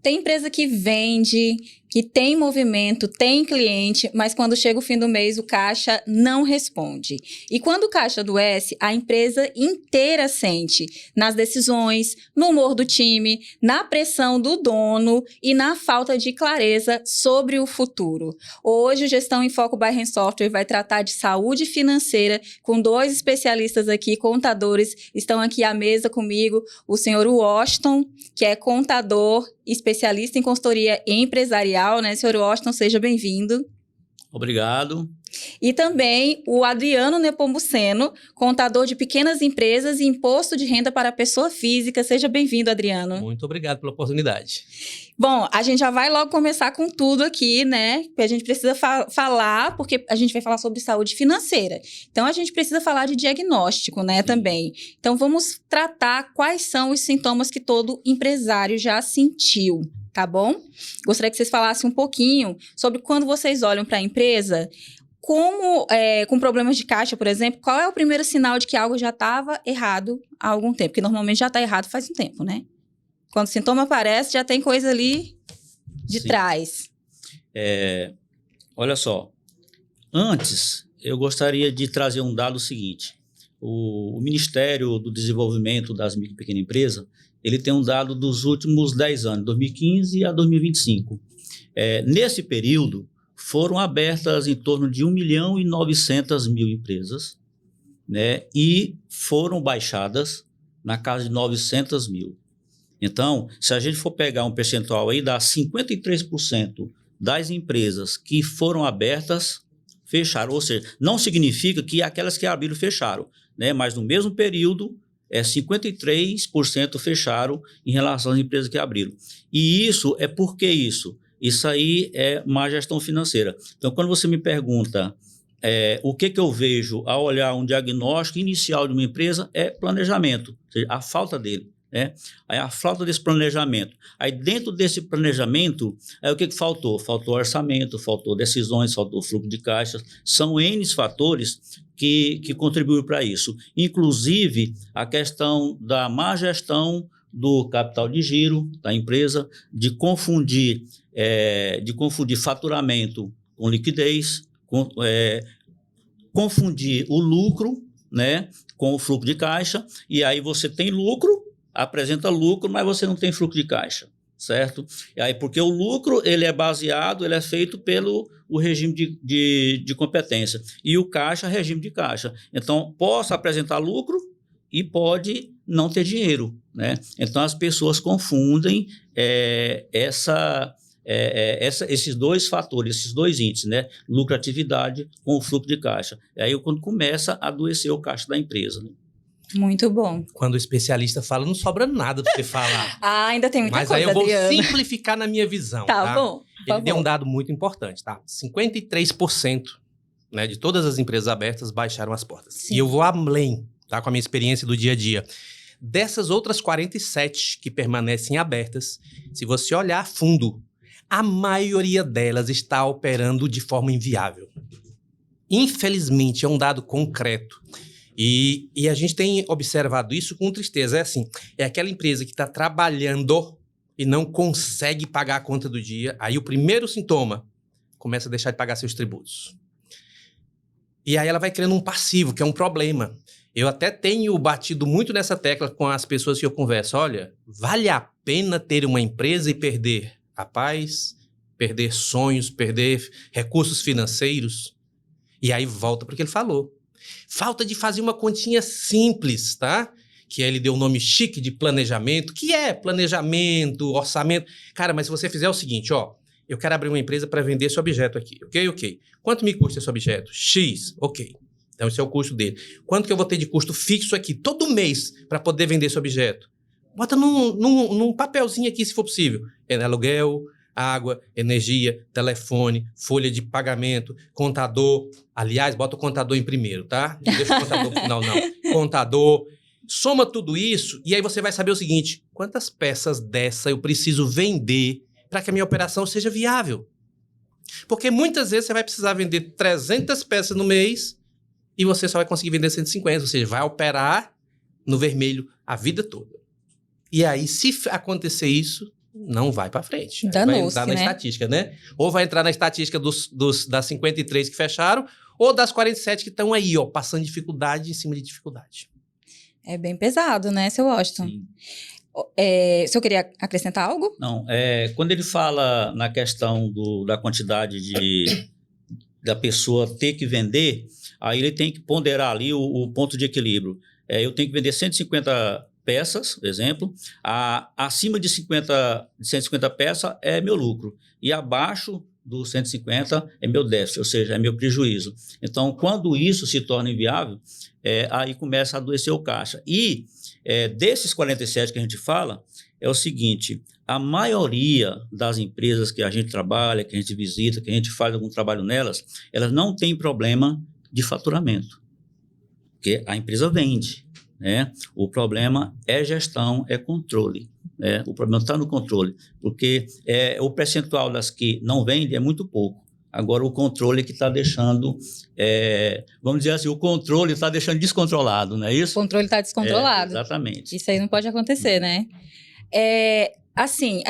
Tem empresa que vende, que tem movimento, tem cliente, mas quando chega o fim do mês, o caixa não responde. E quando o caixa adoece, a empresa inteira sente nas decisões, no humor do time, na pressão do dono e na falta de clareza sobre o futuro. Hoje, o Gestão em Foco by REN Software vai tratar de saúde financeira com 2 especialistas aqui, contadores. Estão aqui à mesa comigo o senhor Washington, que é contador, especialista em consultoria empresarial, né, senhor Washington? Seja bem-vindo. Obrigado. E também o Adriano Nepomuceno, contador de pequenas empresas e imposto de renda para pessoa física. Seja bem-vindo, Adriano. Muito obrigado pela oportunidade. Bom, a gente já vai logo começar com tudo aqui, né? Que a gente precisa falar, porque a gente vai falar sobre saúde financeira. Então, a gente precisa falar de diagnóstico, né, também. Então, vamos tratar quais são os sintomas que todo empresário já sentiu, tá bom? Gostaria que vocês falassem um pouquinho sobre quando vocês olham para a empresa, como, com problemas de caixa, por exemplo, qual é o primeiro sinal de que algo já estava errado há algum tempo? Porque normalmente já está errado faz um tempo, né? Quando o sintoma aparece, já tem coisa ali de trás. Olha só, antes eu gostaria de trazer um dado seguinte. O Ministério do Desenvolvimento das Micro e Pequenas Empresas, ele tem um dado dos últimos 10 anos, 2015 a 2025. Nesse período, foram abertas em torno de 1.900.000 empresas, né, e foram baixadas na casa de 900.000. Então, se a gente for pegar um percentual aí, dá 53% das empresas que foram abertas fecharam. Ou seja, não significa que aquelas que abriram fecharam, né? Mas no mesmo período, 53% fecharam em relação às empresas que abriram. E isso é por que isso? Isso aí é má gestão financeira. Então, quando você me pergunta o que eu vejo ao olhar um diagnóstico inicial de uma empresa, é planejamento, ou seja, a falta dele. Aí a falta desse planejamento. Aí dentro desse planejamento, o que faltou? Faltou orçamento, faltou decisões, faltou fluxo de caixas. São N fatores que contribuem para isso. Inclusive, a questão da má gestão do capital de giro da empresa, de confundir faturamento com liquidez, confundir o lucro, né, com o fluxo de caixa, e aí você tem lucro, apresenta lucro, mas você não tem fluxo de caixa, certo? E aí, porque o lucro ele é feito pelo o regime de competência, e o caixa, regime de caixa. Então, posso apresentar lucro e pode não ter dinheiro, né? Então, as pessoas confundem esses 2 fatores, esses 2 índices, né? Lucratividade com o fluxo de caixa. E aí, quando começa a adoecer o caixa da empresa, né? Muito bom. Quando o especialista fala, não sobra nada para você falar. Ainda tem muita Mas coisa, aí eu vou Adriano. simplificar na minha visão, tá? Bom. Ele deu um dado muito importante, tá? 53%, né, de todas as empresas abertas baixaram as portas. Sim. E eu vou além, tá? Com a minha experiência do dia a dia. Dessas outras 47 que permanecem abertas, se você olhar a fundo, a maioria delas está operando de forma inviável. Infelizmente, é um dado concreto. E a gente tem observado isso com tristeza. É aquela empresa que está trabalhando e não consegue pagar a conta do dia. Aí o primeiro sintoma, começa a deixar de pagar seus tributos. E aí ela vai criando um passivo, que é um problema. Eu até tenho batido muito nessa tecla com as pessoas que eu converso. Olha, vale a pena ter uma empresa e perder a paz, perder sonhos, perder recursos financeiros? E aí volta para o que ele falou. Falta de fazer uma continha simples, tá? Que ele deu o nome chique de planejamento, que é planejamento, orçamento. Cara, mas se você fizer o seguinte, eu quero abrir uma empresa para vender esse objeto aqui, ok? Quanto me custa esse objeto? X, ok. Então esse é o custo dele. Quanto que eu vou ter de custo fixo aqui, todo mês, para poder vender esse objeto? Bota num papelzinho aqui, se for possível. Aluguel, água, energia, telefone, folha de pagamento, contador. Aliás, bota o contador em primeiro, tá? Não deixa o contador no final, não. Contador. Soma tudo isso e aí você vai saber o seguinte: quantas peças dessa eu preciso vender para que a minha operação seja viável? Porque muitas vezes você vai precisar vender 300 peças no mês e você só vai conseguir vender 150, ou seja, vai operar no vermelho a vida toda. E aí, se acontecer isso, não vai para frente. Vai entrar na estatística, né? Ou vai entrar na estatística das 53 que fecharam, ou das 47 que estão aí, ó, passando dificuldade em cima de dificuldade. É bem pesado, né, seu Washington? Sim. O senhor queria acrescentar algo? Não, quando ele fala na questão da quantidade da pessoa ter que vender, aí ele tem que ponderar ali o ponto de equilíbrio. Eu tenho que vender 150 peças, por exemplo, acima de 150 peças é meu lucro, e abaixo dos 150 é meu déficit, ou seja, é meu prejuízo. Então, quando isso se torna inviável, aí começa a adoecer o caixa. E desses 47 que a gente fala, é o seguinte: a maioria das empresas que a gente trabalha, que a gente visita, que a gente faz algum trabalho nelas, elas não têm problema de faturamento, porque a empresa vende, né? O problema é gestão, é controle, né? O problema está no controle, porque o percentual das que não vendem é muito pouco. Agora, o controle que está deixando, vamos dizer assim, o controle está deixando descontrolado, não é isso? O controle está descontrolado. Exatamente. Isso aí não pode acontecer, né? Assim,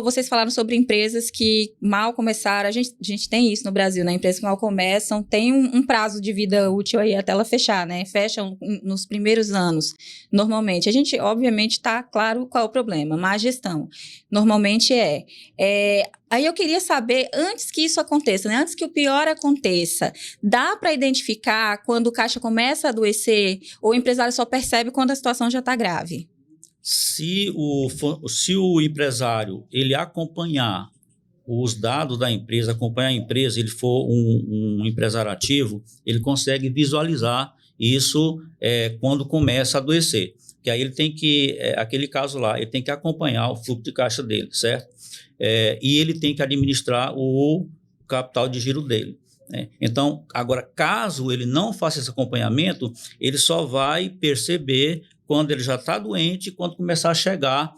vocês falaram sobre empresas que mal começaram, a gente tem isso no Brasil, né? Empresas que mal começam, tem um prazo de vida útil aí até ela fechar, né? Fecham nos primeiros anos, normalmente. A gente, obviamente, está claro qual é o problema, má gestão. Normalmente Aí eu queria saber, antes que isso aconteça, né? Antes que o pior aconteça, dá para identificar quando o caixa começa a adoecer ou o empresário só percebe quando a situação já está grave? Se o empresário ele acompanhar os dados da empresa, acompanhar a empresa, ele for um empresário ativo, ele consegue visualizar isso quando começa a adoecer. Que aí ele tem que, aquele caso lá, ele tem que acompanhar o fluxo de caixa dele, certo? E ele tem que administrar o capital de giro dele. Então, agora, caso ele não faça esse acompanhamento, ele só vai perceber quando ele já está doente, quando começar a chegar,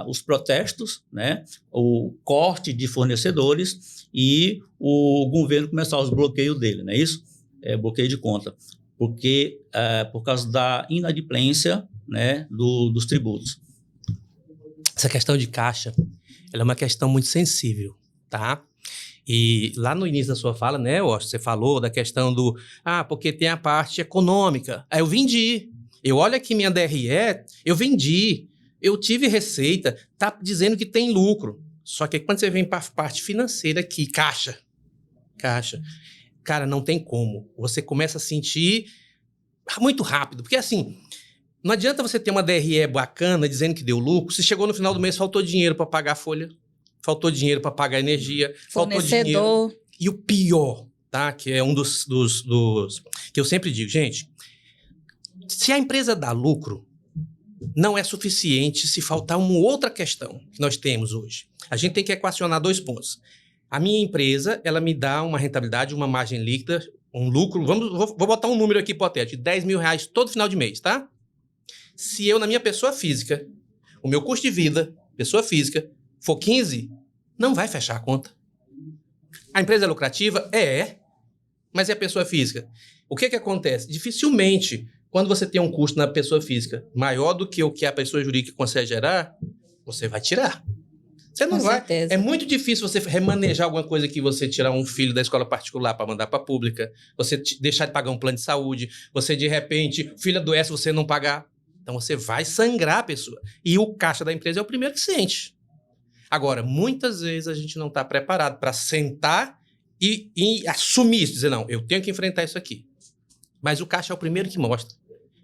os protestos, né? O corte de fornecedores e o governo começar os bloqueios dele, não é isso? Bloqueio de conta, porque por causa da inadimplência, né, dos tributos. Essa questão de caixa, ela é uma questão muito sensível, tá? E lá no início da sua fala, né, Washington, você falou da questão porque tem a parte econômica. Aí eu vendi. Eu olho aqui minha DRE, eu vendi. Eu tive receita, tá dizendo que tem lucro. Só que quando você vem para a parte financeira aqui, caixa, cara, não tem como. Você começa a sentir muito rápido. Porque assim, não adianta você ter uma DRE bacana dizendo que deu lucro, se chegou no final do mês, faltou dinheiro para pagar a folha. Faltou dinheiro para pagar energia, faltou dinheiro. E o pior, tá? Que é um dos que eu sempre digo, gente, se a empresa dá lucro, não é suficiente se faltar uma outra questão que nós temos hoje. A gente tem que equacionar 2 pontos. A minha empresa, ela me dá uma rentabilidade, uma margem líquida, um lucro, vou botar um número aqui hipotético, de R$10.000 todo final de mês, tá? Se eu, na minha pessoa física, o meu custo de vida, pessoa física, for 15, não vai fechar a conta. A empresa é lucrativa? Mas é a pessoa física. O que acontece? Dificilmente, quando você tem um custo na pessoa física maior do que o que a pessoa jurídica consegue gerar, você vai tirar. Você não vai. Certeza. É muito difícil você remanejar alguma coisa que você tirar um filho da escola particular para mandar para a pública, você deixar de pagar um plano de saúde, você, de repente, filho adoece, você não pagar. Então, você vai sangrar a pessoa. E o caixa da empresa é o primeiro que sente. Agora, muitas vezes a gente não está preparado para sentar e assumir isso, dizer, não, eu tenho que enfrentar isso aqui. Mas o caixa é o primeiro que mostra.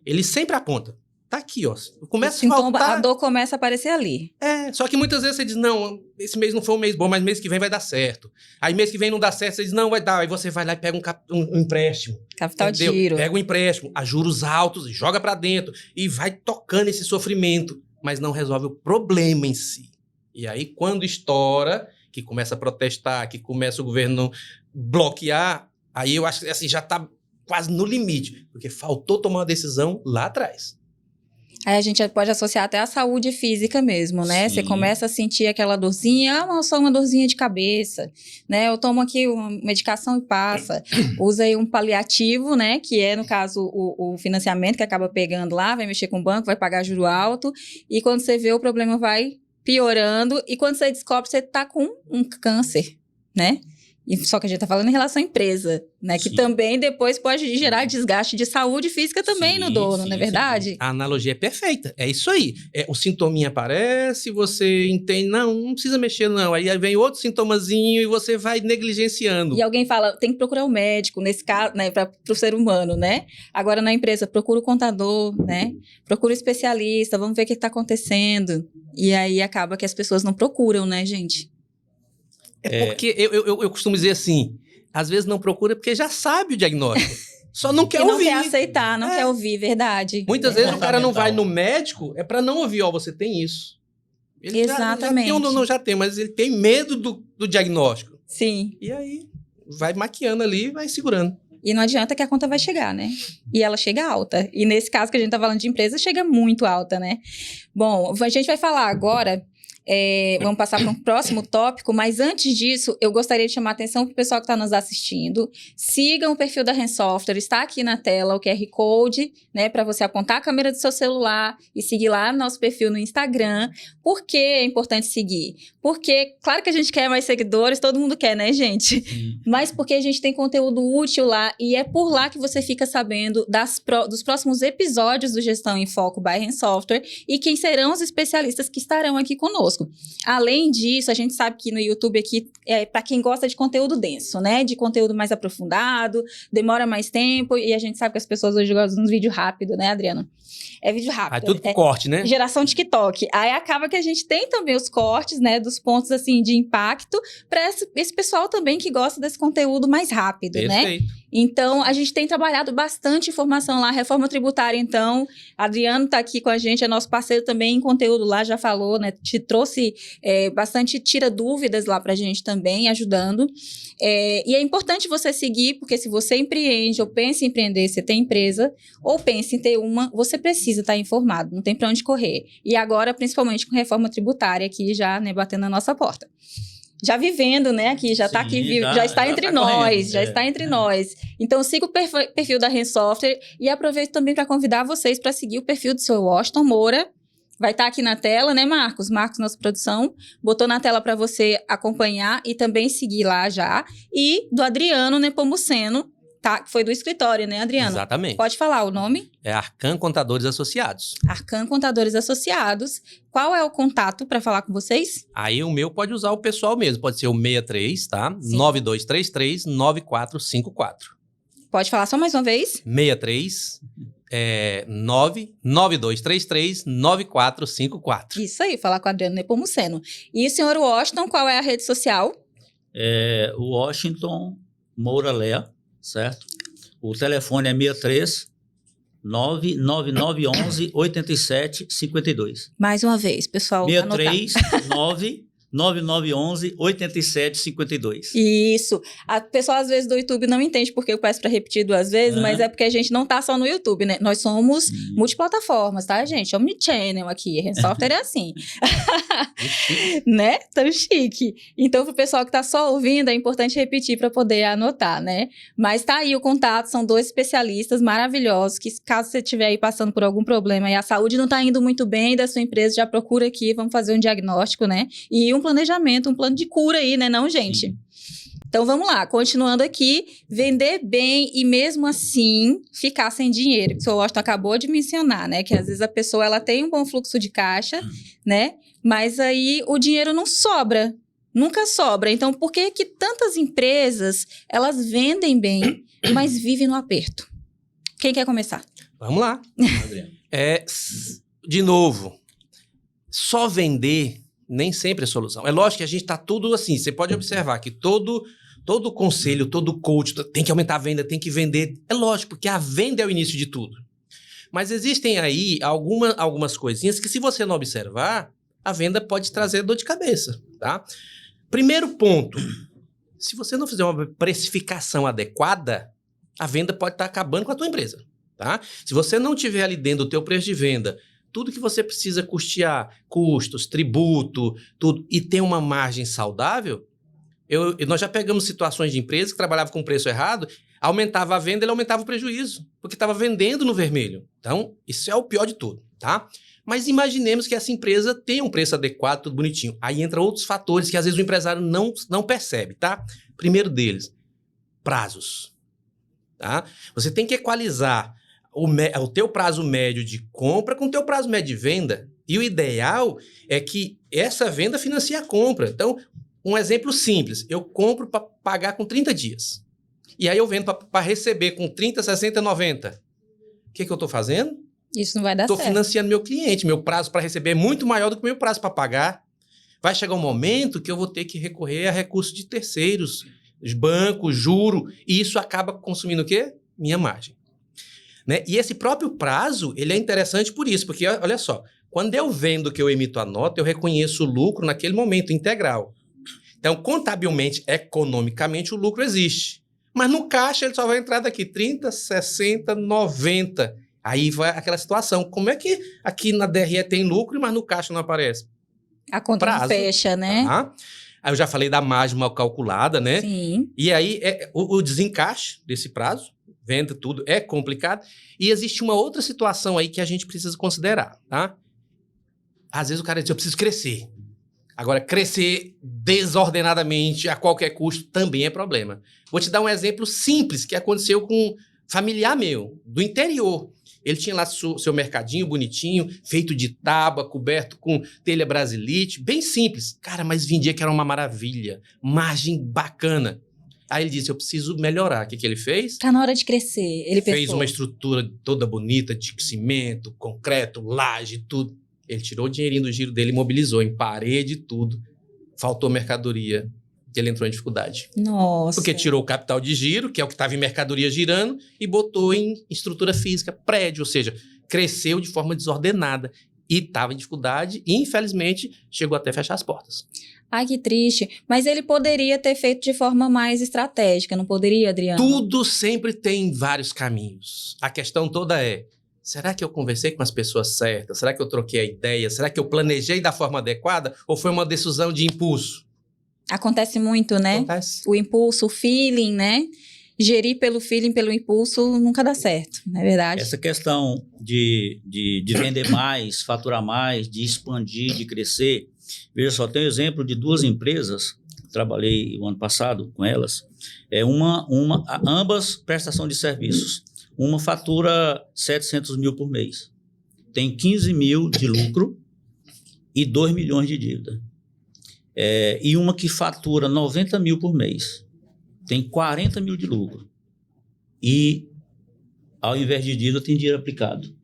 Ele sempre aponta. Tá aqui, ó. Começa a faltar. A dor começa a aparecer ali. Só que muitas vezes você diz, não, esse mês não foi um mês bom, mas mês que vem vai dar certo. Aí mês que vem não dá certo, você diz, não, vai dar. Aí você vai lá e pega um empréstimo. Capital de giro. Pega um empréstimo, a juros altos, joga para dentro e vai tocando esse sofrimento, mas não resolve o problema em si. E aí, quando estoura, que começa a protestar, que começa o governo bloquear, aí eu acho que assim, já está quase no limite, porque faltou tomar uma decisão lá atrás. Aí a gente pode associar até a saúde física mesmo, né? Sim. Você começa a sentir aquela dorzinha, só uma dorzinha de cabeça, né? Eu tomo aqui uma medicação e passa. Usa aí um paliativo, né? Que é, no caso, o financiamento que acaba pegando lá, vai mexer com o banco, vai pagar juro alto. E quando você vê, o problema vai piorando. E quando você descobre, você tá com um câncer, né? Só que a gente tá falando em relação à empresa, né? Que Sim. também depois pode gerar desgaste de saúde física também no dono, não é verdade? A analogia é perfeita. É isso aí. O sintominha aparece, você entende, não precisa mexer não. Aí vem outro sintomazinho e você vai negligenciando. E alguém fala, tem que procurar o médico, nesse caso, né? Para o ser humano, né? Agora na empresa, procura o contador, né? Procura o especialista, vamos ver o que está acontecendo. E aí acaba que as pessoas não procuram, né, gente? Porque eu costumo dizer assim, às vezes não procura porque já sabe o diagnóstico. Só não quer e não ouvir. Não quer aceitar, não quer ouvir, verdade. Muitas vezes o cara não vai no médico, é para não ouvir, você tem isso. Ele Exatamente. Já tem, mas ele tem medo do diagnóstico. Sim. E aí vai maquiando ali e vai segurando. E não adianta que a conta vai chegar, né? E ela chega alta. E nesse caso que a gente tá falando de empresa, chega muito alta, né? Bom, a gente vai falar agora... vamos passar para um próximo tópico, mas antes disso, eu gostaria de chamar a atenção para o pessoal que está nos assistindo. Sigam o perfil da REN Software, está aqui na tela o QR Code, né, para você apontar a câmera do seu celular e seguir lá no nosso perfil no Instagram. Por que é importante seguir? Porque, claro que a gente quer mais seguidores, todo mundo quer, né, gente? Mas porque a gente tem conteúdo útil lá e é por lá que você fica sabendo dos próximos episódios do Gestão em Foco by REN Software e quem serão os especialistas que estarão aqui conosco. Além disso, a gente sabe que no YouTube aqui é para quem gosta de conteúdo denso, né? De conteúdo mais aprofundado, demora mais tempo e a gente sabe que as pessoas hoje gostam de um vídeo rápido, né, Adriana? É vídeo rápido. Aí tudo por corte, né? Geração TikTok. Aí acaba que a gente tem também os cortes, né, dos pontos assim de impacto para esse pessoal também que gosta desse conteúdo mais rápido, né? Então, a gente tem trabalhado bastante informação lá, reforma tributária, então, Adriano está aqui com a gente, é nosso parceiro também em conteúdo lá, já falou, né, te trouxe bastante, tira dúvidas lá pra gente também, ajudando. E é importante você seguir, porque se você empreende ou pensa em empreender, você tem empresa, ou pensa em ter uma, você precisa estar informado, não tem pra onde correr. E agora, principalmente com reforma tributária aqui já, né, batendo na nossa porta. Já vivendo, né, aqui, já está aqui, já está entre nós, já está entre nós. Então, siga o perfil da REN Software e aproveito também para convidar vocês para seguir o perfil do seu Washington Moura. Vai estar aqui na tela, né, Marcos? Marcos, nossa produção, botou na tela para você acompanhar e também seguir lá já. E do Adriano Nepomuceno, tá? Que foi do escritório, né, Adriano? Exatamente. Pode falar o nome? É Arcan Contadores Associados. Arcan Contadores Associados. Qual é o contato para falar com vocês? Aí o meu pode usar o pessoal mesmo. Pode ser o 63, tá? Sim. 9233-9454. Pode falar só mais uma vez? 63 99233-9454. Isso aí, falar com o Adriano Nepomuceno. E o senhor Washington, qual é a rede social? O Washington Moura Lea, certo? O telefone é 63 99911 8752. Mais uma vez, pessoal. 63 99911 8752. Isso. A pessoa, às vezes, do YouTube não entende porque eu peço para repetir duas vezes, mas é porque a gente não tá só no YouTube, né? Nós somos multiplataformas, tá, gente? Omnichannel aqui. REN Software é assim. Né? Tão chique. Então, pro pessoal que tá só ouvindo, é importante repetir para poder anotar, né? Mas tá aí o contato, são 2 especialistas maravilhosos que, caso você estiver aí passando por algum problema e a saúde não tá indo muito bem da sua empresa, já procura aqui, vamos fazer um diagnóstico, né? E um planejamento, um plano de cura aí, né, não, gente? Sim. Então, vamos lá. Continuando aqui, vender bem e mesmo assim ficar sem dinheiro. Que o senhor Washington acabou de mencionar, né? Que às vezes a pessoa ela tem um bom fluxo de caixa, né? Mas aí o dinheiro não sobra. Nunca sobra. Então, por que que tantas empresas, elas vendem bem, mas vivem no aperto? Quem quer começar? Vamos lá. De novo, só vender nem sempre é solução. É lógico que a gente tá tudo assim, você pode observar que todo conselho, todo coach tem que aumentar a venda, tem que vender. É lógico, porque a venda é o início de tudo. Mas existem aí algumas coisinhas que se você não observar, a venda pode trazer dor de cabeça, tá? Primeiro ponto, se você não fizer uma precificação adequada, a venda pode estar acabando com a tua empresa, tá? Se você não tiver ali dentro do teu preço de venda, tudo que você precisa custear, custos, tributo, tudo, e ter uma margem saudável, nós já pegamos situações de empresas que trabalhavam com preço errado, aumentava a venda, ele aumentava o prejuízo, porque estava vendendo no vermelho. Então, isso é o pior de tudo, tá? Mas imaginemos que essa empresa tenha um preço adequado, tudo bonitinho. Aí entra outros fatores que às vezes o empresário não percebe, tá? Primeiro deles, prazos, tá? Você tem que equalizar o teu prazo médio de compra com o teu prazo médio de venda. E o ideal é que essa venda financie a compra. Então, um exemplo simples, eu compro para pagar com 30 dias. E aí eu vendo para receber com 30, 60, 90. O que eu estou fazendo? Isso não vai dar certo. Estou financiando meu cliente. Meu prazo para receber é muito maior do que o meu prazo para pagar. Vai chegar um momento que eu vou ter que recorrer a recursos de terceiros, bancos, juro, e isso acaba consumindo o quê? Minha margem. Né? E esse próprio prazo, ele é interessante por isso, porque olha só, quando eu vendo que eu emito a nota, eu reconheço o lucro naquele momento integral. Então, contabilmente, economicamente, o lucro existe. Mas no caixa ele só vai entrar daqui 30, 60, 90. Aí vai aquela situação. Como é que aqui na DRE tem lucro, mas no caixa não aparece? A conta não fecha, né? Tá? Aí eu já falei da margem mal calculada, né? Sim. E aí o desencaixe desse prazo, venda tudo, é complicado. E existe uma outra situação aí que a gente precisa considerar, tá? Às vezes o cara diz, eu preciso crescer. Agora, crescer desordenadamente a qualquer custo também é problema. Vou te dar um exemplo simples que aconteceu com um familiar meu, do interior. Ele tinha lá seu mercadinho bonitinho, feito de tábua, coberto com telha brasilite, bem simples. Cara, mas vendia que era uma maravilha, margem bacana. Aí ele disse, eu preciso melhorar. O que ele fez? Tá na hora de crescer. Ele fez pensou. uma estrutura toda bonita, de cimento, concreto, laje, tudo. Ele tirou o dinheirinho do giro dele e mobilizou em parede e tudo. Faltou mercadoria. Ele entrou em dificuldade. Nossa. Porque tirou o capital de giro, que é o que estava em mercadoria girando, e botou em estrutura física, prédio, ou seja, cresceu de forma desordenada e estava em dificuldade e, infelizmente, chegou até a fechar as portas. Ai, que triste. Mas ele poderia ter feito de forma mais estratégica, não poderia, Adriano? Tudo sempre tem vários caminhos. A questão toda é, será que eu conversei com as pessoas certas? Será que eu troquei a ideia? Será que eu planejei da forma adequada? Ou foi uma decisão de impulso? Acontece muito, né? Acontece. O impulso, o feeling, né? Gerir pelo feeling, pelo impulso, nunca dá certo, não é verdade? Essa questão de vender mais, faturar mais, de expandir, de crescer. Veja só, tem um exemplo de duas empresas, trabalhei o ano passado com elas, ambas prestação de serviços. Uma fatura 700 mil por mês, tem 15 mil de lucro e 2 milhões de dívida. E uma que fatura 90 mil por mês, tem 40 mil de lucro e, ao invés de dívida, tem dinheiro aplicado.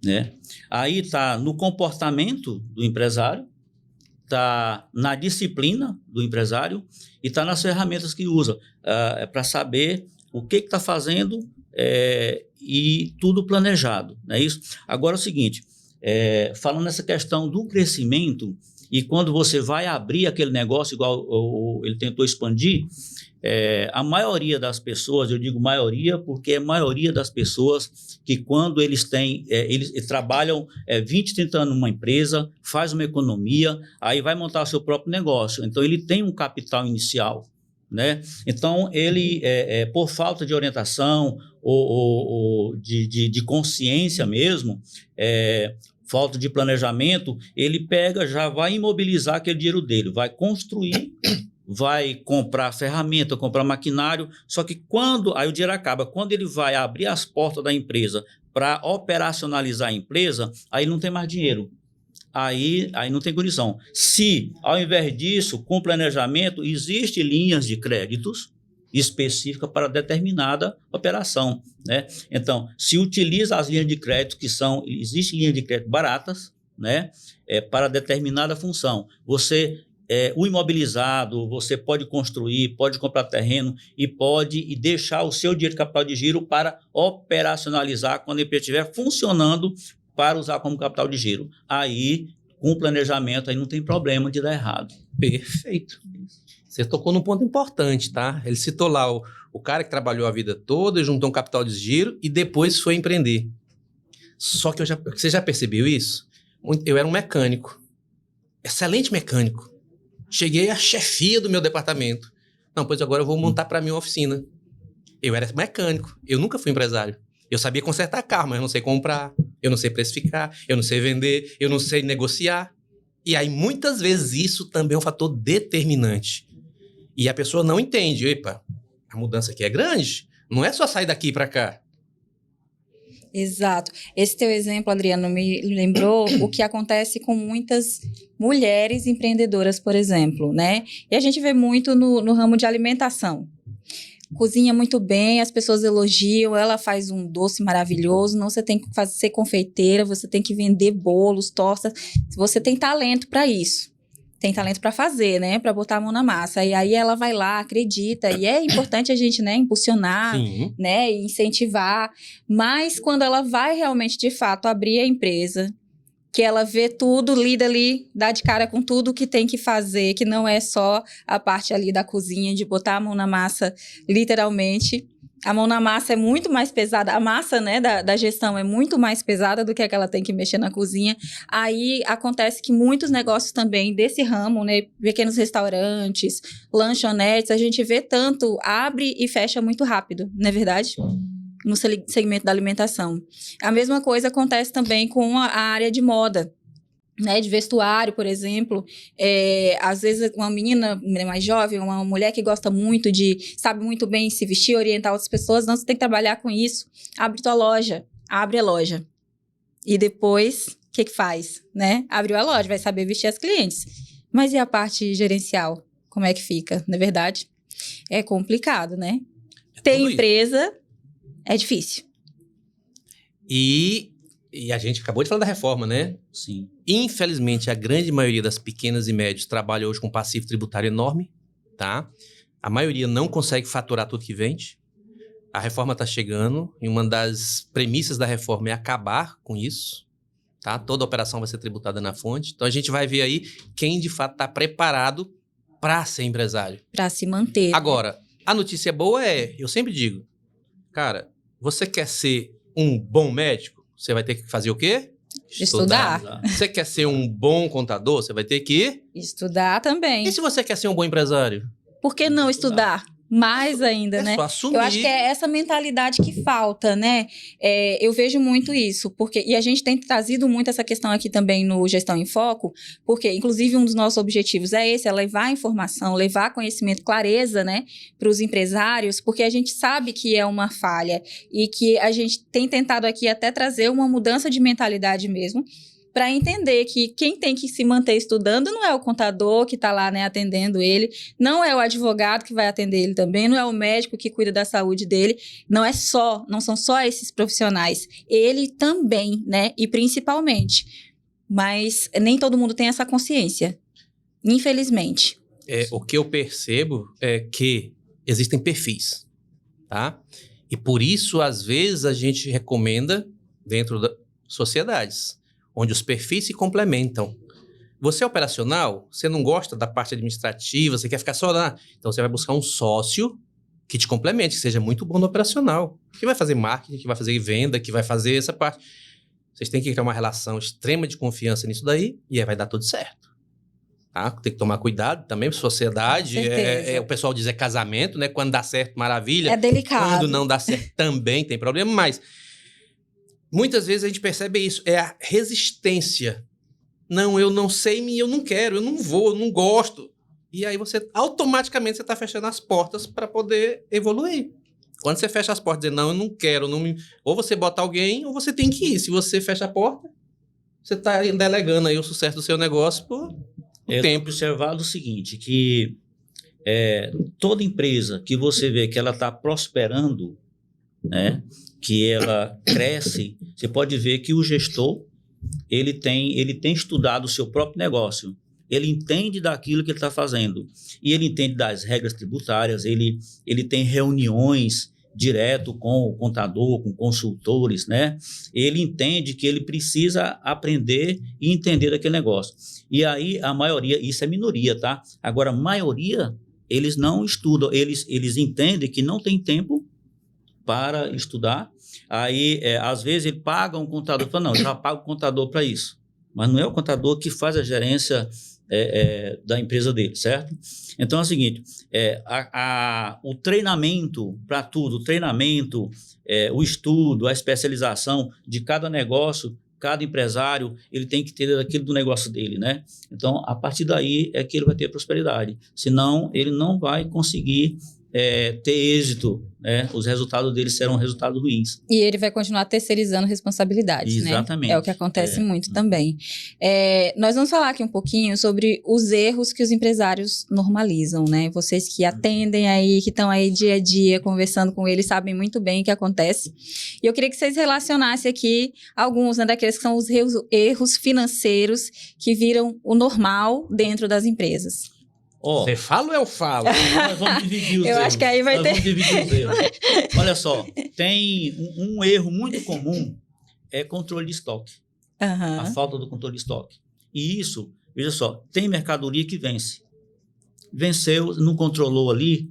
Né? Aí está no comportamento do empresário, está na disciplina do empresário e está nas ferramentas que usa para saber o que está fazendo e tudo planejado. Não é isso? Agora é o seguinte, falando nessa questão do crescimento, e quando você vai abrir aquele negócio, igual ele tentou expandir, a maioria das pessoas, eu digo maioria, porque é a maioria das pessoas que quando eles trabalham 20, 30 anos numa empresa, faz uma economia, aí vai montar o seu próprio negócio. Então, ele tem um capital inicial, né? Então, ele, por falta de orientação ou de consciência mesmo, falta de planejamento, ele já vai imobilizar aquele dinheiro dele, vai construir, vai comprar ferramenta, comprar maquinário, só que aí o dinheiro acaba, quando ele vai abrir as portas da empresa para operacionalizar a empresa, aí não tem mais dinheiro, aí não tem condição. Se, ao invés disso, com planejamento, existem linhas de créditos específica para determinada operação, né? Então, se utiliza as linhas de crédito existem linhas de crédito baratas, né? Para determinada função. O imobilizado, você pode construir, pode comprar terreno e pode deixar o seu dinheiro de capital de giro para operacionalizar quando a empresa estiver funcionando para usar como capital de giro. Aí com o planejamento, aí não tem problema de dar errado. Perfeito. Você tocou num ponto importante, tá? Ele citou lá o cara que trabalhou a vida toda, juntou um capital de giro e depois foi empreender. Só que você já percebeu isso? Eu era um mecânico. Excelente mecânico. Cheguei à chefia do meu departamento. Não, pois agora eu vou montar para mim uma oficina. Eu era mecânico. Eu nunca fui empresário. Eu sabia consertar carro, mas eu não sei comprar. Eu não sei precificar. Eu não sei vender. Eu não sei negociar. E aí, muitas vezes, isso também é um fator determinante. E a pessoa não entende. Epa, a mudança aqui é grande. Não é só sair daqui para cá. Exato. Esse teu exemplo, Adriano, me lembrou o que acontece com muitas mulheres empreendedoras, por exemplo, né? E a gente vê muito no ramo de alimentação. Cozinha muito bem, as pessoas elogiam, ela faz um doce maravilhoso, não, você tem que ser confeiteira, você tem que vender bolos, tortas, você tem talento para isso. Tem talento para fazer, né? Para botar a mão na massa. E aí ela vai lá, acredita. E é importante a gente, né, impulsionar, Sim. né, e incentivar. Mas quando ela vai realmente, de fato, abrir a empresa, que ela vê tudo, lida ali, dá de cara com tudo que tem que fazer, que não é só a parte ali da cozinha, de botar a mão na massa, literalmente. A mão na massa é muito mais pesada, a massa, né, da gestão é muito mais pesada do que a que ela tem que mexer na cozinha. Aí acontece que muitos negócios também desse ramo, né, pequenos restaurantes, lanchonetes, a gente vê tanto, abre e fecha muito rápido, não é verdade? No segmento da alimentação. A mesma coisa acontece também com a área de moda, né, de vestuário, por exemplo. Às vezes uma menina mais jovem, uma mulher que gosta muito sabe muito bem se vestir, orientar outras pessoas, não, você tem que trabalhar com isso. Abre tua loja, abre a loja. E depois, o que faz, né? Abriu a loja, vai saber vestir as clientes. Mas e a parte gerencial? Como é que fica, não é verdade? É complicado, né? Ter empresa é difícil. E a gente acabou de falar da reforma, né? Sim. Infelizmente, a grande maioria das pequenas e médias trabalha hoje com passivo tributário enorme, tá? A maioria não consegue faturar tudo que vende. A reforma está chegando e uma das premissas da reforma é acabar com isso, tá? Toda operação vai ser tributada na fonte. Então, a gente vai ver aí quem, de fato, está preparado para ser empresário. Para se manter. Agora, a notícia boa eu sempre digo, cara, você quer ser um bom médico? Você vai ter que fazer o quê? Estudar. Você quer ser um bom contador? Você vai ter que estudar também. E se você quer ser um bom empresário? Por que não estudar? Mais ainda, né? Só assumir. Eu acho que é essa mentalidade que falta, né? Eu vejo muito isso, e a gente tem trazido muito essa questão aqui também no Gestão em Foco, porque, inclusive, um dos nossos objetivos é esse, é levar informação, levar conhecimento, clareza, né, para os empresários, porque a gente sabe que é uma falha e que a gente tem tentado aqui até trazer uma mudança de mentalidade mesmo, para entender que quem tem que se manter estudando não é o contador que está lá, né, atendendo ele, não é o advogado que vai atender ele também, não é o médico que cuida da saúde dele, não são só esses profissionais, ele também, né, e principalmente, mas nem todo mundo tem essa consciência, infelizmente. O que eu percebo é que existem perfis, tá? E por isso, às vezes, a gente recomenda dentro das sociedades, onde os perfis se complementam. Você é operacional, você não gosta da parte administrativa, você quer ficar só lá. Então, você vai buscar um sócio que te complemente, que seja muito bom no operacional, que vai fazer marketing, que vai fazer venda, que vai fazer essa parte. Vocês têm que criar uma relação extrema de confiança nisso daí e aí vai dar tudo certo. Tá? Tem que tomar cuidado também, sociedade. O pessoal diz casamento, né? Quando dá certo, maravilha. É delicado. Quando não dá certo, também tem problema, mas muitas vezes a gente percebe isso, é a resistência. Não, eu não sei e eu não quero, eu não vou, eu não gosto. E aí automaticamente você está fechando as portas para poder evoluir. Quando você fecha as portas e diz, não, eu não quero, ou você bota alguém, ou você tem que ir. Se você fecha a porta, você está delegando aí o sucesso do seu negócio por tempo. Observado o seguinte, que toda empresa que você vê que ela está prosperando, né, que ela cresce, você pode ver que o gestor ele tem estudado o seu próprio negócio, ele entende daquilo que ele está fazendo, e ele entende das regras tributárias, ele tem reuniões direto com o contador, com consultores, né? Ele entende que ele precisa aprender e entender daquele negócio. E aí a maioria, isso é minoria, tá? Agora, a maioria, eles não estudam, eles entendem que não tem tempo para estudar. Aí, às vezes, ele paga um contador, fala, não, eu já pago o contador para isso. Mas não é o contador que faz a gerência da empresa dele, certo? Então é o seguinte, o treinamento para tudo, o treinamento, o estudo, a especialização de cada negócio, cada empresário, ele tem que ter aquilo do negócio dele, né? Então, a partir daí é que ele vai ter prosperidade. Senão, ele não vai conseguir ter êxito, né? Os resultados dele serão resultados ruins. E ele vai continuar terceirizando responsabilidades, Exatamente. né? É o que acontece muito também. Nós vamos falar aqui um pouquinho sobre os erros que os empresários normalizam, né? Vocês que atendem aí, que estão aí dia a dia conversando com eles, sabem muito bem o que acontece. E eu queria que vocês relacionassem aqui alguns, né, daqueles que são os erros financeiros que viram o normal dentro das empresas. Você fala ou eu falo? Nós vamos dividir os erros. Eu acho que aí vai ter... Vamos dividir os erros. Olha só, tem um erro muito comum, é controle de estoque. A falta do controle de estoque. E isso, veja só, tem mercadoria que vence. Venceu, não controlou ali,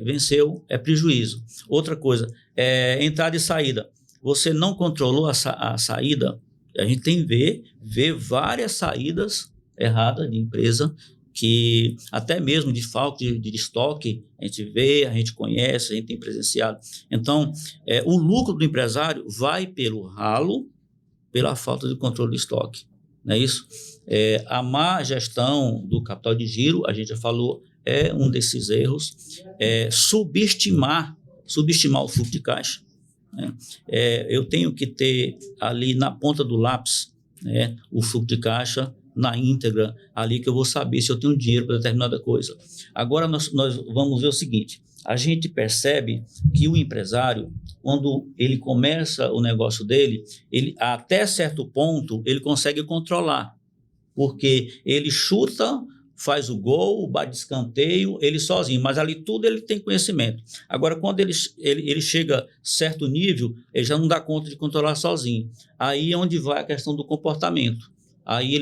venceu, é prejuízo. Outra coisa, entrada e saída. Você não controlou a saída, a gente tem que ver várias saídas erradas de empresa, que até mesmo de falta de estoque, a gente vê, a gente conhece, a gente tem presenciado. Então, o lucro do empresário vai pelo ralo, pela falta de controle de estoque, não é isso? A má gestão do capital de giro, a gente já falou, é um desses erros. Subestimar o fluxo de caixa, né? Eu tenho que ter ali na ponta do lápis, né, o fluxo de caixa, na íntegra, ali que eu vou saber se eu tenho dinheiro para determinada coisa. Agora, nós vamos ver o seguinte, a gente percebe que o empresário, quando ele começa o negócio dele, ele, até certo ponto, ele consegue controlar, porque ele chuta, faz o gol, bate de escanteio, ele sozinho, mas ali tudo ele tem conhecimento. Agora, quando ele chega a certo nível, ele já não dá conta de controlar sozinho. Aí é onde vai a questão do comportamento. Aí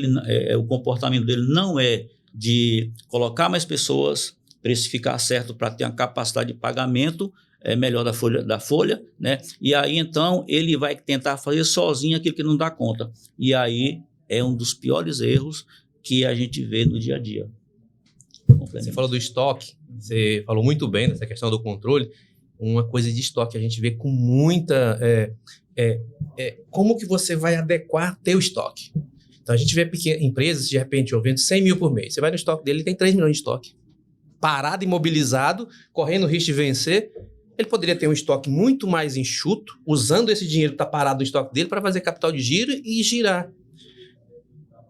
o comportamento dele não é de colocar mais pessoas, precificar certo para ter uma capacidade de pagamento melhor da folha, né? E aí, então, ele vai tentar fazer sozinho aquilo que não dá conta. E aí é um dos piores erros que a gente vê no dia a dia. Você falou do estoque, você falou muito bem dessa questão do controle. Uma coisa de estoque a gente vê com muita... como que você vai adequar teu estoque? Então, a gente vê pequenas empresas, de repente, eu vendo 100 mil por mês. Você vai no estoque dele, ele tem 3 milhões de estoque. Parado, imobilizado, correndo o risco de vencer. Ele poderia ter um estoque muito mais enxuto, usando esse dinheiro que está parado no estoque dele para fazer capital de giro e girar.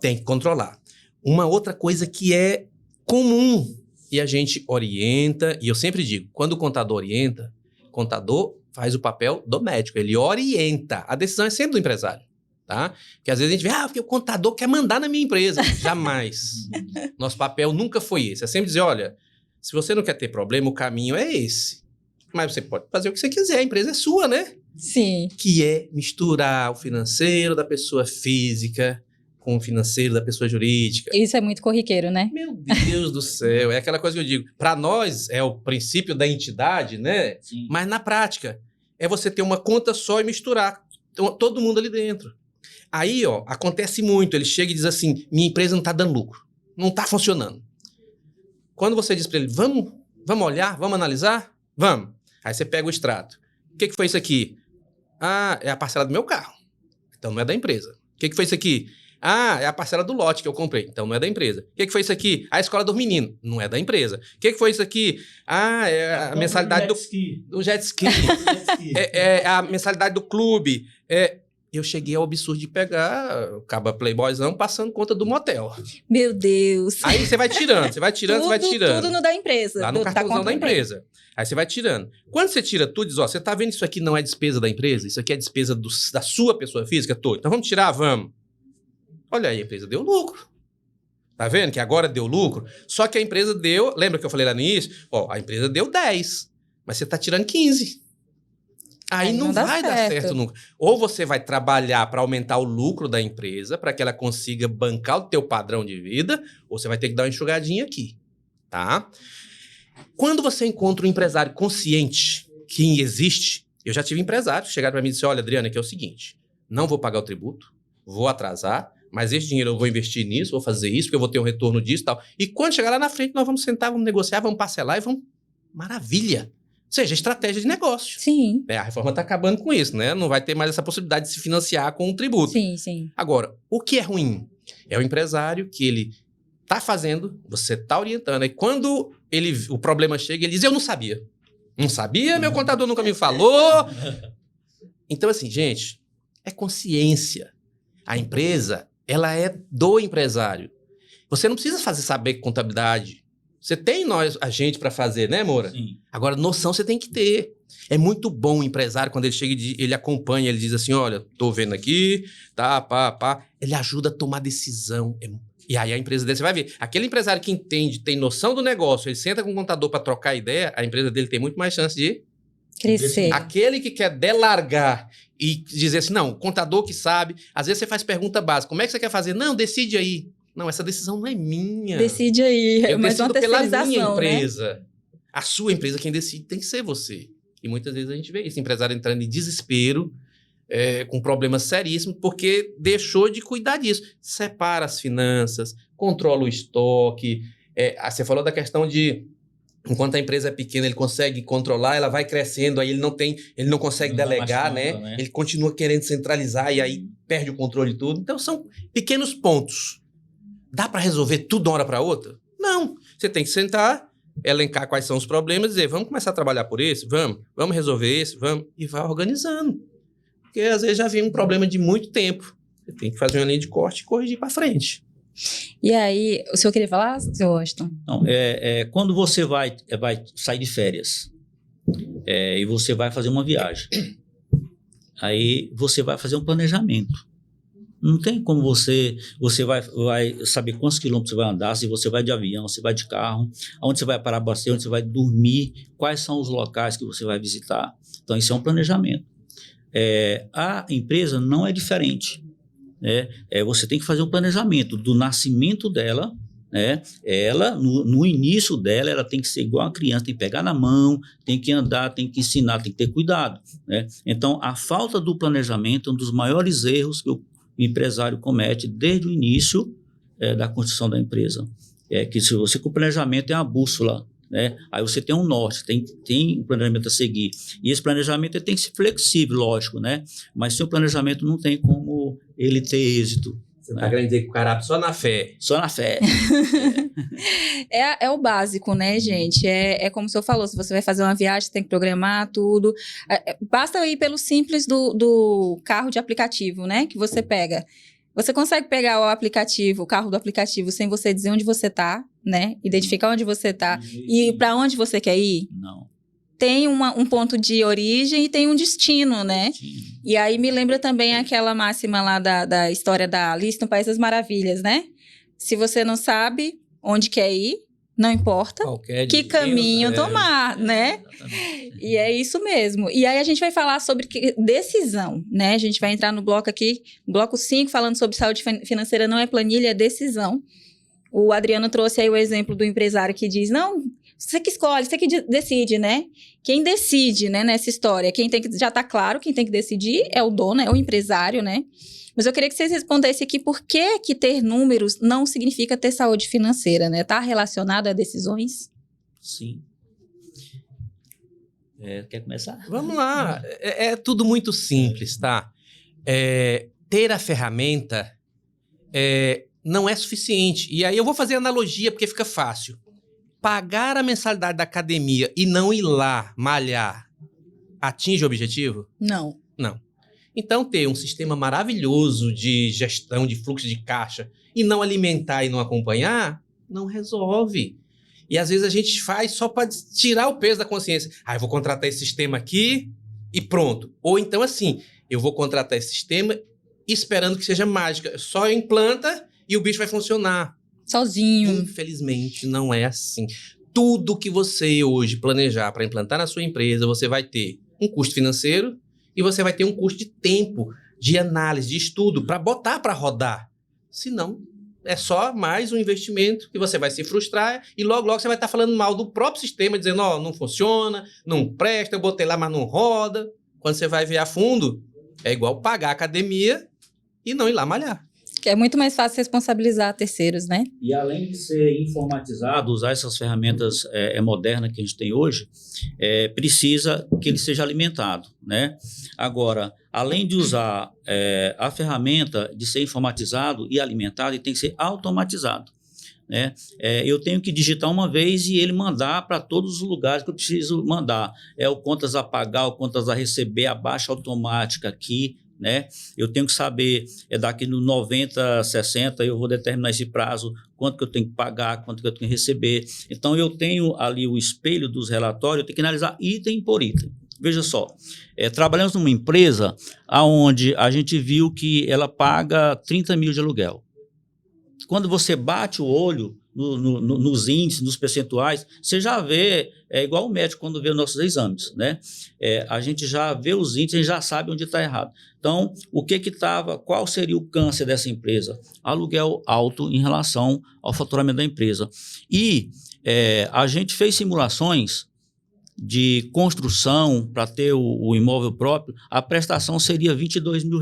Tem que controlar. Uma outra coisa que é comum, e a gente orienta, e eu sempre digo, quando o contador orienta, o contador faz o papel do médico, ele orienta. A decisão é sempre do empresário. Tá? Porque às vezes a gente vê, porque o contador quer mandar na minha empresa. Jamais. Nosso papel nunca foi esse. É sempre dizer, olha, se você não quer ter problema, o caminho é esse. Mas você pode fazer o que você quiser, a empresa é sua, né? Sim. Que é misturar o financeiro da pessoa física com o financeiro da pessoa jurídica. Isso é muito corriqueiro, né? Meu Deus do céu, é aquela coisa que eu digo. Para nós é o princípio da entidade, né? Sim. Mas na prática é você ter uma conta só e misturar todo mundo ali dentro. Aí, acontece muito. Ele chega e diz assim, minha empresa não está dando lucro. Não está funcionando. Quando você diz para ele, vamos olhar, vamos analisar? Vamos. Aí você pega o extrato. O que foi isso aqui? Ah, é a parcela do meu carro. Então não é da empresa. O que foi isso aqui? Ah, é a parcela do lote que eu comprei. Então não é da empresa. O que foi isso aqui? A escola dos meninos. Não é da empresa. O que foi isso aqui? Ah, é a mensalidade do jet ski. É a mensalidade do clube. Eu cheguei ao absurdo de pegar o caba playboyzão passando conta do motel. Meu Deus. Aí você vai tirando. Tudo no da empresa. Lá no cartãozão da empresa. Aí você vai tirando. Quando você tira tudo, diz, você tá vendo isso aqui não é despesa da empresa? Isso aqui é despesa da sua pessoa física? Tô. Então vamos tirar? Vamos. Olha aí, a empresa deu lucro. Tá vendo que agora deu lucro? Só que a empresa deu... Lembra que eu falei lá no início? A empresa deu 10, mas você tá tirando 15. Aí não vai dar certo nunca. Ou você vai trabalhar para aumentar o lucro da empresa, para que ela consiga bancar o teu padrão de vida, ou você vai ter que dar uma enxugadinha aqui, tá? Quando você encontra um empresário consciente que existe, eu já tive empresários que chegaram para mim e disseram, olha, Adriana, que é o seguinte, não vou pagar o tributo, vou atrasar, mas esse dinheiro eu vou investir nisso, vou fazer isso, porque eu vou ter um retorno disso e tal. E quando chegar lá na frente, nós vamos sentar, vamos negociar, vamos parcelar e vamos... Maravilha! Ou seja, estratégia de negócio. Sim. A reforma está acabando com isso, né? Não vai ter mais essa possibilidade de se financiar com um tributo. Sim, sim. Agora, o que é ruim? É o empresário que ele tá fazendo, você tá orientando, aí quando o problema chega, ele diz, eu não sabia. Não sabia, meu contador nunca me falou. Então, assim, gente, é consciência. A empresa, ela é do empresário. Você não precisa saber contabilidade. Você tem a gente para fazer, né, Moura? Sim. Agora, noção você tem que ter. É muito bom o empresário, quando ele chega e ele acompanha, ele diz assim, olha, tô vendo aqui, tá, pá. Ele ajuda a tomar decisão. E aí a empresa dele, você vai ver, aquele empresário que entende, tem noção do negócio, ele senta com o contador para trocar ideia, a empresa dele tem muito mais chance de crescer. Aquele que quer delargar e dizer assim, não, contador que sabe, às vezes você faz pergunta básica, como é que você quer fazer? Não, decide aí. Não, essa decisão não é minha. Decide aí. Eu mas decido pela minha né? empresa. A sua empresa, quem decide tem que ser você. E muitas vezes a gente vê esse empresário entrando em desespero, com problemas seríssimos, porque deixou de cuidar disso. Separa as finanças, controla o estoque. Você falou da questão de, enquanto a empresa é pequena, ele consegue controlar, ela vai crescendo, aí ele não consegue delegar, né? Ele continua querendo centralizar e aí perde o controle de tudo. Então são pequenos pontos. Dá para resolver tudo de uma hora para outra? Não. Você tem que sentar, elencar quais são os problemas e dizer, vamos começar a trabalhar por esse? Vamos resolver esse? Vamos. E vai organizando. Porque às vezes já vem um problema de muito tempo. Você tem que fazer uma linha de corte e corrigir para frente. E aí, o senhor queria falar, seu Washington? Não, quando você vai sair de férias e você vai fazer uma viagem, aí você vai fazer um planejamento. Não tem como você vai saber quantos quilômetros você vai andar, se você vai de avião, se vai de carro, onde você vai parar para onde você vai dormir, quais são os locais que você vai visitar. Então, isso é um planejamento. A empresa não é diferente. Você tem que fazer um planejamento do nascimento dela, né? Ela, no início dela, ela tem que ser igual a criança, tem que pegar na mão, tem que andar, tem que ensinar, tem que ter cuidado, né? Então, a falta do planejamento é um dos maiores erros que o empresário comete desde o início da construção da empresa. Que se você com o planejamento é uma bússola, né? Aí você tem um norte, tem um planejamento a seguir. E esse planejamento ele tem que ser flexível, lógico, né? Mas sem o planejamento não tem como ele ter êxito. Você está querendo dizer que o cara só na fé? Só na fé. É o básico, né, gente? É como o senhor falou, se você vai fazer uma viagem, tem que programar tudo. Basta ir pelo simples do carro de aplicativo, né? Que você pega. Você consegue pegar o carro do aplicativo, sem você dizer onde você tá, né? Identificar onde você tá e para onde você quer ir? Não. Tem um ponto de origem e tem um destino, né? Destino. E aí me lembra também aquela máxima lá da história da Alice no País das Maravilhas, né? Se você não sabe onde quer ir, não importa que caminho tomar, né? Exatamente. E é isso mesmo. E aí a gente vai falar sobre decisão, né? A gente vai entrar no bloco aqui, bloco 5, falando sobre saúde financeira, não é planilha, é decisão. O Adriano trouxe aí o exemplo do empresário que diz, não, você que escolhe, você que decide, né? Quem decide, né, nessa história, já tá claro, quem tem que decidir é o dono, é o empresário, né? Mas eu queria que vocês respondessem aqui por que ter números não significa ter saúde financeira, né? Tá relacionado a decisões? Sim. Quer começar? Vamos lá. É tudo muito simples, tá? Ter a ferramenta não é suficiente. E aí eu vou fazer analogia porque fica fácil. Pagar a mensalidade da academia e não ir lá malhar atinge o objetivo? Não. Não. Então, ter um sistema maravilhoso de gestão de fluxo de caixa e não alimentar e não acompanhar, não resolve. E às vezes a gente faz só para tirar o peso da consciência. Eu vou contratar esse sistema aqui e pronto. Ou então assim, eu vou contratar esse sistema esperando que seja mágica. Só implanta e o bicho vai funcionar. Sozinho. Infelizmente, não é assim. Tudo que você hoje planejar para implantar na sua empresa, você vai ter um custo financeiro e você vai ter um custo de tempo, de análise, de estudo, para botar para rodar. Senão, é só mais um investimento que você vai se frustrar e logo, logo você vai estar falando mal do próprio sistema, dizendo, ó, não funciona, não presta, eu botei lá, mas não roda. Quando você vai ver a fundo, é igual pagar a academia e não ir lá malhar. Que é muito mais fácil responsabilizar terceiros, né? E além de ser informatizado, usar essas ferramentas modernas que a gente tem hoje, precisa que ele seja alimentado, né? Agora, além de usar a ferramenta, de ser informatizado e alimentado, ele tem que ser automatizado, né? Eu tenho que digitar uma vez e ele mandar para todos os lugares que eu preciso mandar. O contas a pagar, o contas a receber, a baixa automática aqui, né? Eu tenho que saber, daqui no 90, 60, eu vou determinar esse prazo, quanto que eu tenho que pagar, quanto que eu tenho que receber. Então, eu tenho ali o espelho dos relatórios, eu tenho que analisar item por item. Veja só, trabalhamos numa empresa onde a gente viu que ela paga 30 mil de aluguel. Quando você bate o olho nos índices, nos percentuais, você já vê, igual o médico quando vê os nossos exames, né? A gente já vê os índices, a gente já sabe onde está errado. Então, qual seria o câncer dessa empresa? Aluguel alto em relação ao faturamento da empresa. E a gente fez simulações de construção para ter o imóvel próprio, a prestação seria R$22 mil.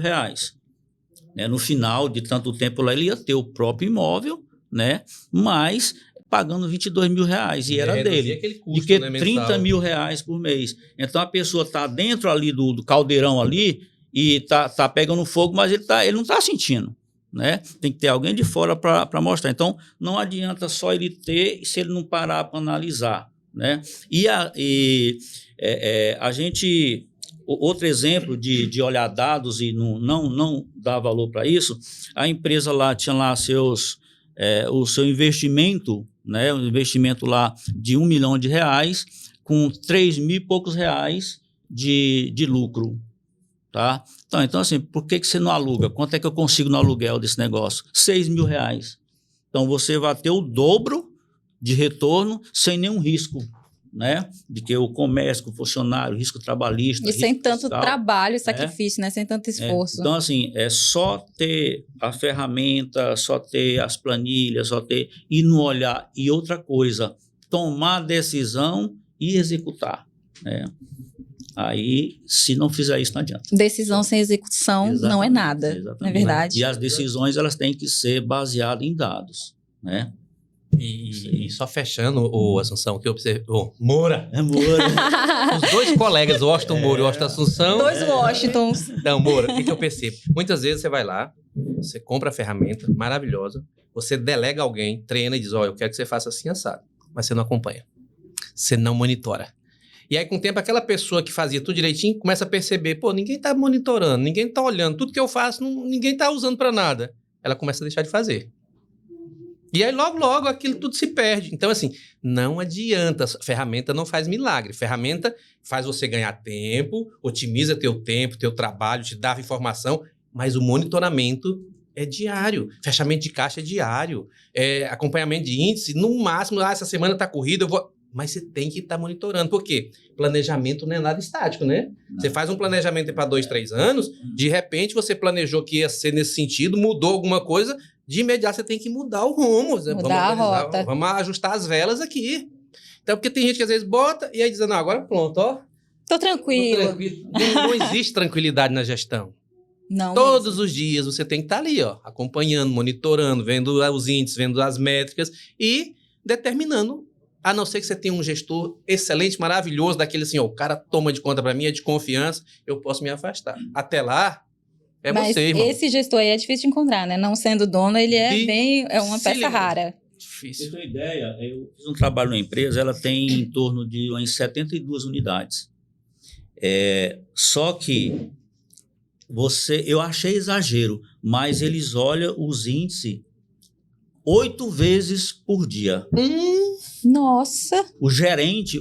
No final de tanto tempo lá, ele ia ter o próprio imóvel, né? Mas pagando R$22 mil e era dele. Custo, de que né, R$30 mil por mês. Então a pessoa está dentro ali do caldeirão ali e tá pegando fogo, mas ele não está sentindo, né? Tem que ter alguém de fora para mostrar. Então não adianta só ele ter se ele não parar para analisar, né? A gente... Outro exemplo de olhar dados e não dar valor para isso, a empresa lá tinha lá o seu investimento, né, um investimento lá de R$1 milhão, com 3 mil e poucos reais de lucro. Tá? Então, assim, por que você não aluga? Quanto é que eu consigo no aluguel desse negócio? R$6 mil. Então, você vai ter o dobro de retorno sem nenhum risco, né? De que o comércio, o funcionário, risco trabalhista. E sem tanto fiscal, trabalho e sacrifício, né? Sem tanto esforço. Então, assim, é só ter a ferramenta, só ter as planilhas, e não olhar. E outra coisa, tomar decisão e executar, né? Aí, se não fizer isso, não adianta. Decisão sem execução não é nada, não é verdade? E as decisões, elas têm que ser baseadas em dados, né? E só fechando, Assunção, que eu observei... Moura! Moura. Os dois colegas, o Washington Moura e o Washington Assunção... Dois Washingtons. Não, Moura, o que eu percebo? Muitas vezes você vai lá, você compra a ferramenta maravilhosa, você delega alguém, treina e diz, eu quero que você faça assim, assado. Mas você não acompanha. Você não monitora. E aí, com o tempo, aquela pessoa que fazia tudo direitinho começa a perceber, ninguém tá monitorando, ninguém tá olhando, tudo que eu faço, ninguém tá usando para nada. Ela começa a deixar de fazer. E aí, logo, logo, aquilo tudo se perde. Então, assim, não adianta. Ferramenta não faz milagre. Ferramenta faz você ganhar tempo, otimiza teu tempo, teu trabalho, te dá informação, mas o monitoramento é diário. Fechamento de caixa é diário. Acompanhamento de índice, no máximo, essa semana tá corrida, eu vou... Mas você tem que estar monitorando. Por quê? Planejamento não é nada estático, né? Não. Você faz um planejamento para 2, 3 anos, de repente você planejou que ia ser nesse sentido, mudou alguma coisa, de imediato você tem que mudar o rumo. Mudar a rota. Vamos ajustar as velas aqui. Então, porque tem gente que às vezes bota e aí diz, não, agora pronto, ó. Tô tranquilo. Não existe tranquilidade na gestão. Não. Todos os dias você tem que estar ali, ó, acompanhando, monitorando, vendo os índices, vendo as métricas e determinando. A não ser que você tenha um gestor excelente, maravilhoso, daquele assim, o cara toma de conta para mim, é de confiança, eu posso me afastar. Até lá, Mas você, irmão. Esse gestor aí é difícil de encontrar, né? Não sendo dono, ele é uma peça rara. Difícil. Pra você ter uma ideia, eu fiz um trabalho numa empresa, ela tem em torno de umas 72 unidades. Só que eu achei exagero, mas eles olham os índices 8 vezes por dia. Nossa! O gerente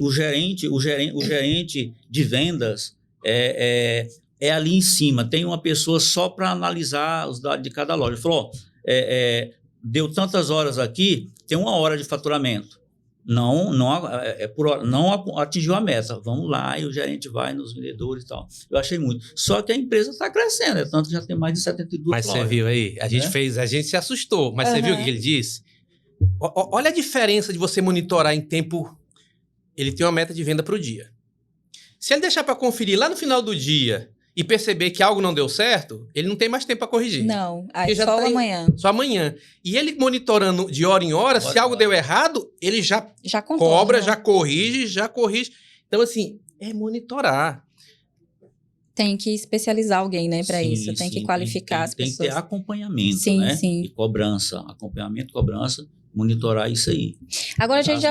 de vendas é ali em cima. Tem uma pessoa só para analisar os dados de cada loja. Ele falou, deu tantas horas aqui, tem 1 hora de faturamento. não atingiu a meta. Vamos lá, e o gerente vai nos vendedores e tal. Eu achei muito. Só que a empresa está crescendo, tanto que já tem mais de 72 Mas você viu aí, a gente se assustou, mas você viu o que ele disse? Olha a diferença de você monitorar em tempo. Ele tem uma meta de venda para o dia. Se ele deixar para conferir lá no final do dia e perceber que algo não deu certo, ele não tem mais tempo para corrigir. Não, aí já só tá amanhã. Só amanhã. E ele monitorando de hora em hora, se algo deu errado, ele já cobra, já corrige. Então, assim, é monitorar. Tem que especializar alguém, né, para isso. Tem que qualificar as pessoas. Tem que ter acompanhamento, né? Sim. E cobrança. Acompanhamento, cobrança. Monitorar isso aí. Agora a gente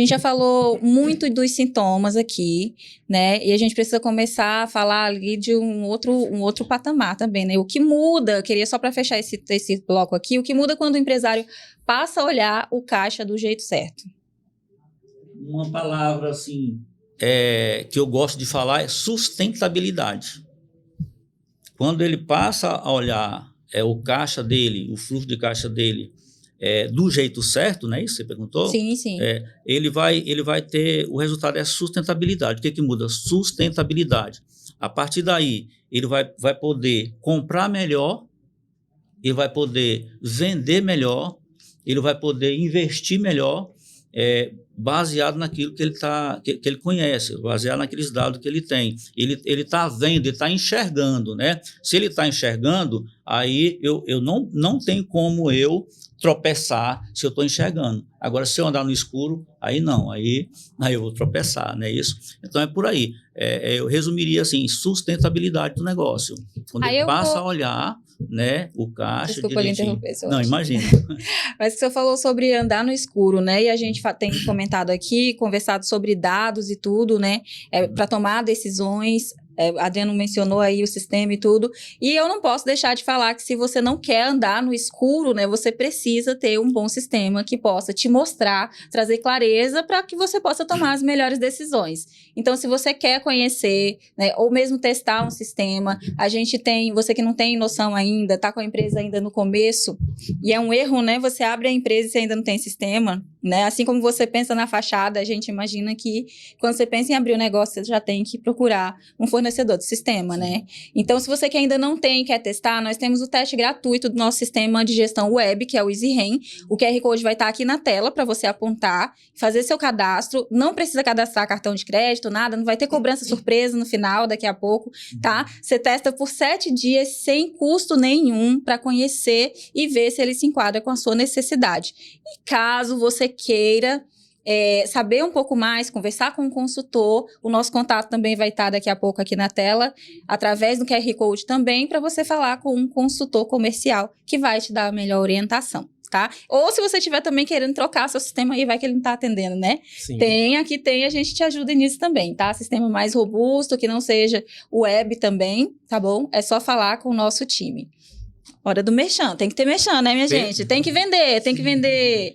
já falou muito dos sintomas aqui, né? E a gente precisa começar a falar ali de um outro patamar também, né? O que muda, queria só para fechar esse bloco aqui, o que muda quando o empresário passa a olhar o caixa do jeito certo? Uma palavra assim que eu gosto de falar é sustentabilidade. Quando ele passa a olhar o caixa dele, o fluxo de caixa dele, do jeito certo, né? Isso você perguntou? Sim, sim. Ele vai ter, o resultado é sustentabilidade. O que muda? Sustentabilidade. A partir daí, ele vai poder comprar melhor, ele vai poder vender melhor, ele vai poder investir melhor, baseado naquilo que ele conhece, baseado naqueles dados que ele tem. Ele está vendo, ele está enxergando, né? Se ele está enxergando, aí eu não tenho como eu tropeçar se eu estou enxergando. Agora, se eu andar no escuro, aí não, aí eu vou tropeçar, não é isso? Então, é por aí. Eu resumiria assim, sustentabilidade do negócio. Quando ele passa a olhar, né, o caixa... Desculpa lhe interromper. Não, imagina. Mas que você falou sobre andar no escuro, né? E a gente tem comentado aqui, conversado sobre dados e tudo, né? Para tomar decisões... Adriano mencionou aí o sistema e tudo, e eu não posso deixar de falar que se você não quer andar no escuro, né, você precisa ter um bom sistema que possa te mostrar, trazer clareza para que você possa tomar as melhores decisões. Então, se você quer conhecer, né, ou mesmo testar um sistema, a gente tem, você que não tem noção ainda, tá com a empresa ainda no começo, e é um erro, né, você abre a empresa e você ainda não tem sistema, né, assim como você pensa na fachada, a gente imagina que quando você pensa em abrir um negócio, você já tem que procurar um fornecedor de sistema, né? Então, se você que ainda não tem, quer testar, nós temos o teste gratuito do nosso sistema de gestão web, que é o EasyRem. O QR Code vai estar aqui na tela para você apontar, fazer seu cadastro. Não precisa cadastrar cartão de crédito, nada. Não vai ter cobrança surpresa no final, daqui a pouco, tá? Você testa por 7 dias sem custo nenhum para conhecer e ver se ele se enquadra com a sua necessidade. E caso você queira saber um pouco mais, conversar com um consultor, o nosso contato também vai estar daqui a pouco aqui na tela, através do QR Code também, para você falar com um consultor comercial que vai te dar a melhor orientação, tá? Ou se você estiver também querendo trocar seu sistema aí, vai que ele não está atendendo, né? Sim. A gente te ajuda nisso também, tá? Sistema mais robusto, que não seja web também, tá bom? É só falar com o nosso time. Hora do merchan, tem que ter merchan, né, minha gente? Tem que vender.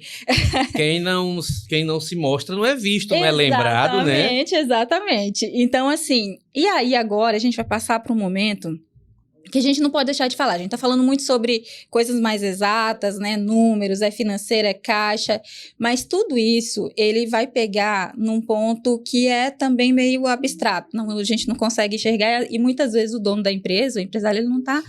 Quem não se mostra não é visto, não é lembrado, né? Exatamente. Então, assim, e aí agora a gente vai passar para um momento que a gente não pode deixar de falar. A gente tá falando muito sobre coisas mais exatas, né? Números, financeiro, caixa. Mas tudo isso, ele vai pegar num ponto que é também meio abstrato. A gente não consegue enxergar e muitas vezes o dono da empresa, o empresário, ele não tá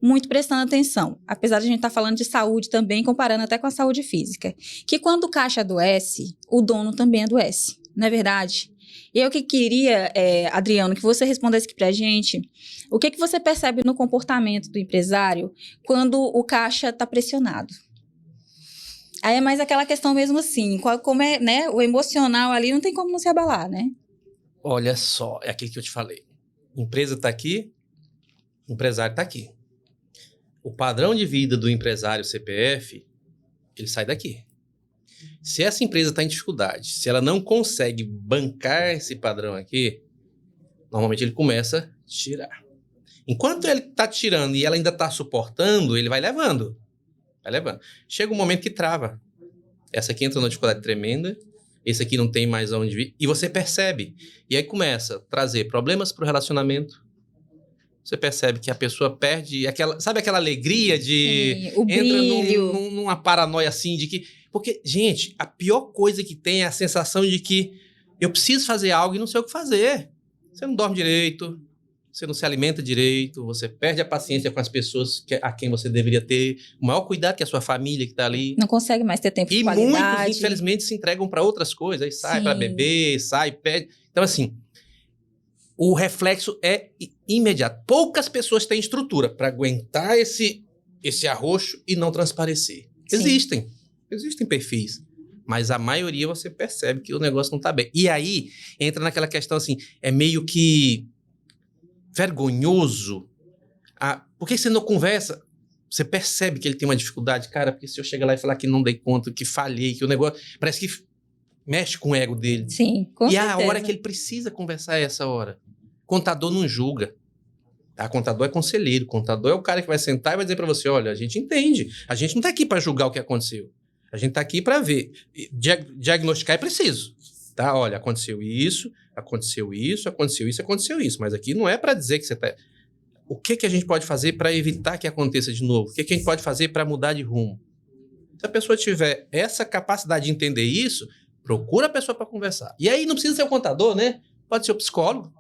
muito prestando atenção, apesar de a gente estar falando de saúde também, comparando até com a saúde física, que quando o caixa adoece, o dono também adoece, não é verdade? E eu que queria, Adriano, que você respondesse aqui pra gente, o que você percebe no comportamento do empresário quando o caixa está pressionado? Aí é mais aquela questão mesmo assim, como é, né, o emocional ali não tem como não se abalar, né? Olha só, é aquilo que eu te falei, empresa está aqui, empresário está aqui. O padrão de vida do empresário CPF, ele sai daqui. Se essa empresa está em dificuldade, se ela não consegue bancar esse padrão aqui, normalmente ele começa a tirar. Enquanto ele está tirando e ela ainda está suportando, ele vai levando. Vai levando. Chega um momento que trava. Essa aqui entra numa dificuldade tremenda, esse aqui não tem mais aonde vir, e você percebe. E aí começa a trazer problemas para o relacionamento. Você percebe que a pessoa perde aquela, sabe aquela alegria de... Sim, o brilho. Entra numa paranoia assim de que... Porque, gente, a pior coisa que tem é a sensação de que eu preciso fazer algo e não sei o que fazer. Você não dorme direito, você não se alimenta direito, você perde a paciência com as pessoas a quem você deveria ter o maior cuidado, que é a sua família que está ali. Não consegue mais ter tempo de E qualidade. muitos, infelizmente, se entregam para outras coisas. Aí sai Sim. para beber, sai, pede. Então, assim, o reflexo é imediato. Poucas pessoas têm estrutura para aguentar esse arroxo e não transparecer. Sim. Existem perfis. Mas a maioria você percebe que o negócio não está bem. E aí, entra naquela questão assim, é meio que vergonhoso. Por que você não conversa? Você percebe que ele tem uma dificuldade. Cara, porque se eu chegar lá e falar que não dei conta, que falhei, que o negócio... Parece que mexe com o ego dele. Sim, com certeza. A hora que ele precisa conversar é essa hora. Contador não julga. Tá? Contador é conselheiro. Contador é o cara que vai sentar e vai dizer para você, olha, a gente entende. A gente não tá aqui para julgar o que aconteceu. A gente tá aqui para ver. Diagnosticar é preciso. Tá? Olha, aconteceu isso, aconteceu isso, aconteceu isso, aconteceu isso. Mas aqui não é para dizer que você tá... O que a gente pode fazer para evitar que aconteça de novo? O que a gente pode fazer para mudar de rumo? Se a pessoa tiver essa capacidade de entender isso, procura a pessoa para conversar. E aí não precisa ser o contador, né? Pode ser o psicólogo,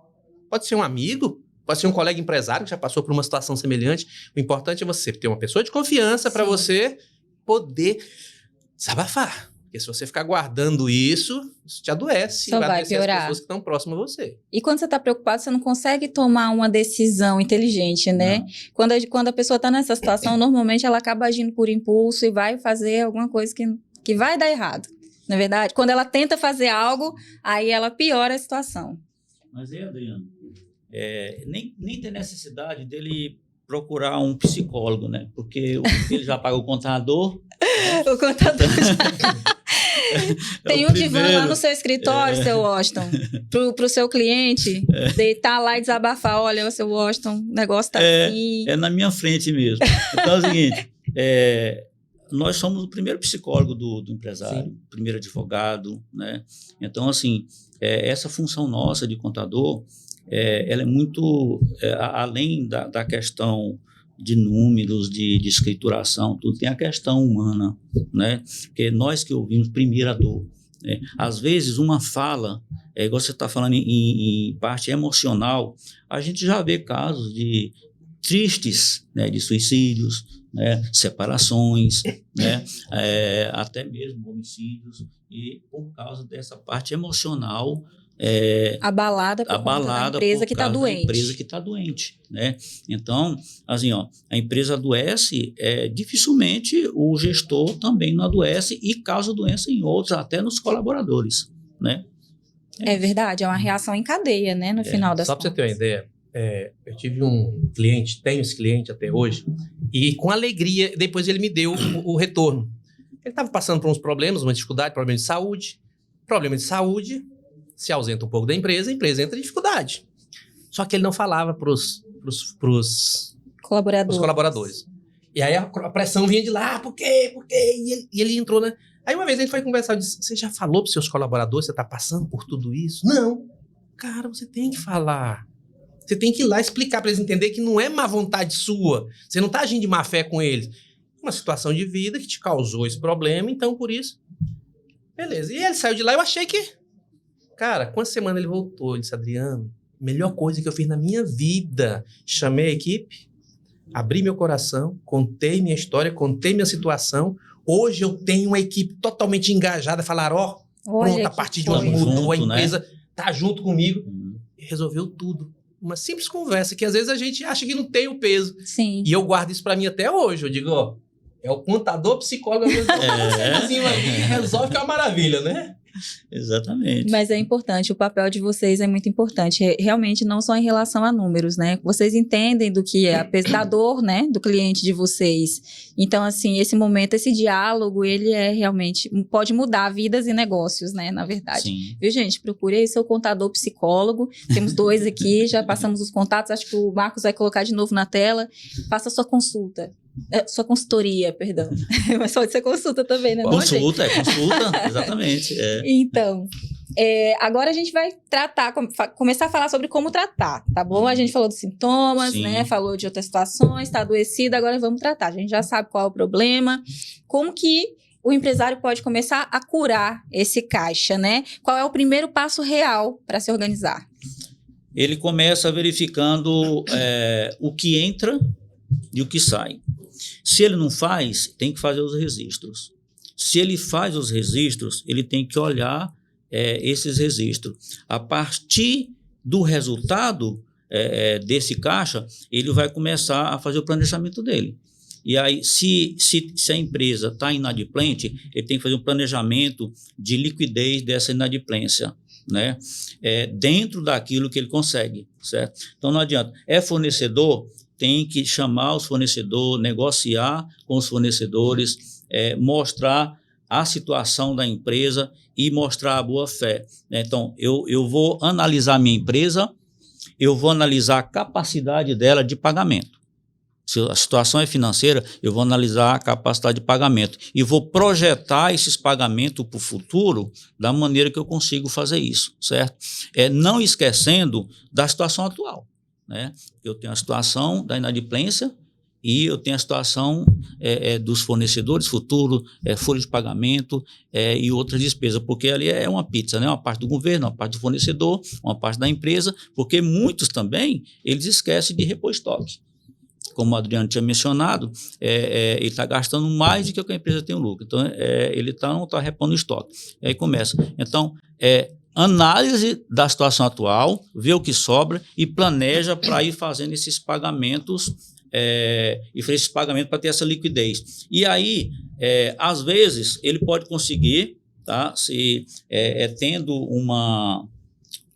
pode ser um amigo, pode ser um colega empresário que já passou por uma situação semelhante. O importante é você ter uma pessoa de confiança para você poder desabafar. Porque se você ficar guardando isso te adoece. Só vai adoecer piorar. as pessoas que estão próximas a você. E quando você está preocupado, você não consegue tomar uma decisão inteligente, né? Quando a pessoa está nessa situação, normalmente ela acaba agindo por impulso e vai fazer alguma coisa que vai dar errado. Não é verdade? Quando ela tenta fazer algo, aí ela piora a situação. Mas Adriano, nem tem necessidade dele procurar um psicólogo, né? Porque ele já paga o contador. O contador já... Tem um divã lá no seu escritório, seu Washington, pro seu cliente deitar lá e desabafar. Olha, seu Washington, o negócio tá assim. É na minha frente mesmo. Então é o seguinte, nós somos o primeiro psicólogo do empresário, o primeiro advogado, né? Então, assim, essa função nossa de contador, ela é muito, além da questão de números, de escrituração, tudo, tem a questão humana, né? Porque nós que ouvimos primeiro a dor, né? Às vezes uma fala, igual você está falando em parte emocional, a gente já vê casos de tristes, né? De suicídios, né? Separações, né? Até mesmo homicídios, e por causa dessa parte emocional, abalada por conta da empresa que está doente. Empresa que está doente, né? Então, assim, a empresa adoece, dificilmente o gestor também não adoece e causa doença em outros, até nos colaboradores, né? É verdade, é uma reação em cadeia, né? No final das contas. Só para você ter uma ideia, eu tive um cliente, tenho esse cliente até hoje, e com alegria, depois ele me deu o retorno. Ele estava passando por uns problemas, uma dificuldade, problema de saúde, se ausenta um pouco da empresa, a empresa entra em dificuldade. Só que ele não falava pros colaboradores. E aí a pressão vinha de lá, por quê? E ele entrou, né? Aí uma vez a gente foi conversar, eu disse, você já falou pros seus colaboradores, você tá passando por tudo isso? Não. Cara, você tem que falar. Você tem que ir lá explicar para eles entenderem que não é má vontade sua. Você não tá agindo de má fé com eles. Uma situação de vida que te causou esse problema, então por isso... Beleza. E ele saiu de lá, eu achei que... Cara, quando semana ele voltou, ele disse, Adriano, melhor coisa que eu fiz na minha vida. Chamei a equipe, abri meu coração, contei minha história, contei minha situação. Hoje eu tenho uma equipe totalmente engajada, falaram, pronto, a partir de hoje mudou, a empresa tá junto comigo. E resolveu tudo. Uma simples conversa, que às vezes a gente acha que não tem o peso. Sim. E eu guardo isso pra mim até hoje. Eu digo, é o contador psicólogo, resolve que é uma maravilha, né? Exatamente. Mas é importante, o papel de vocês é muito importante, realmente não só em relação a números, né? Vocês entendem do que é a dor, né, do cliente de vocês. Então, assim, esse momento, esse diálogo, ele realmente, pode mudar vidas e negócios, né, na verdade. Sim. Viu, gente? Procure aí seu contador psicólogo, temos 2 aqui, já passamos os contatos, acho que o Marcos vai colocar de novo na tela, faça sua consulta. Sua consultoria, perdão. Mas pode ser consulta também, né? Consulta, exatamente. Então, agora a gente vai começar a falar sobre como tratar, tá bom? A gente falou dos sintomas, né? Falou de outras situações, tá adoecida, agora vamos tratar. A gente já sabe qual é o problema, como que o empresário pode começar a curar esse caixa, né? Qual é o primeiro passo real para se organizar? Ele começa verificando o que entra e o que sai. Se ele não faz, tem que fazer os registros. Se ele faz os registros, ele tem que olhar esses registros. A partir do resultado desse caixa, ele vai começar a fazer o planejamento dele. E aí, se a empresa está inadimplente, ele tem que fazer um planejamento de liquidez dessa inadimplência, né? Dentro daquilo que ele consegue, certo? Então, não adianta. Fornecedor, tem que chamar os fornecedores, negociar com os fornecedores, mostrar a situação da empresa e mostrar a boa-fé. Então, eu vou analisar a minha empresa, eu vou analisar a capacidade dela de pagamento. Se a situação é financeira, eu vou analisar a capacidade de pagamento e vou projetar esses pagamentos para o futuro da maneira que eu consigo fazer isso, certo? Não esquecendo da situação atual, né? Eu tenho a situação da inadimplência e eu tenho a situação dos fornecedores futuro, folha de pagamento e outras despesas, porque ali é uma pizza, né? Uma parte do governo, uma parte do fornecedor, uma parte da empresa, porque muitos também, eles esquecem de repor estoque. Como o Adriano tinha mencionado, ele está gastando mais do que a empresa tem o lucro. Então, ele não está repondo estoque. E aí começa. Então, análise da situação atual, ver o que sobra e planeja para ir fazendo esses pagamentos e fazer esses pagamentos para ter essa liquidez. E aí, às vezes, ele pode conseguir, tá? Se tendo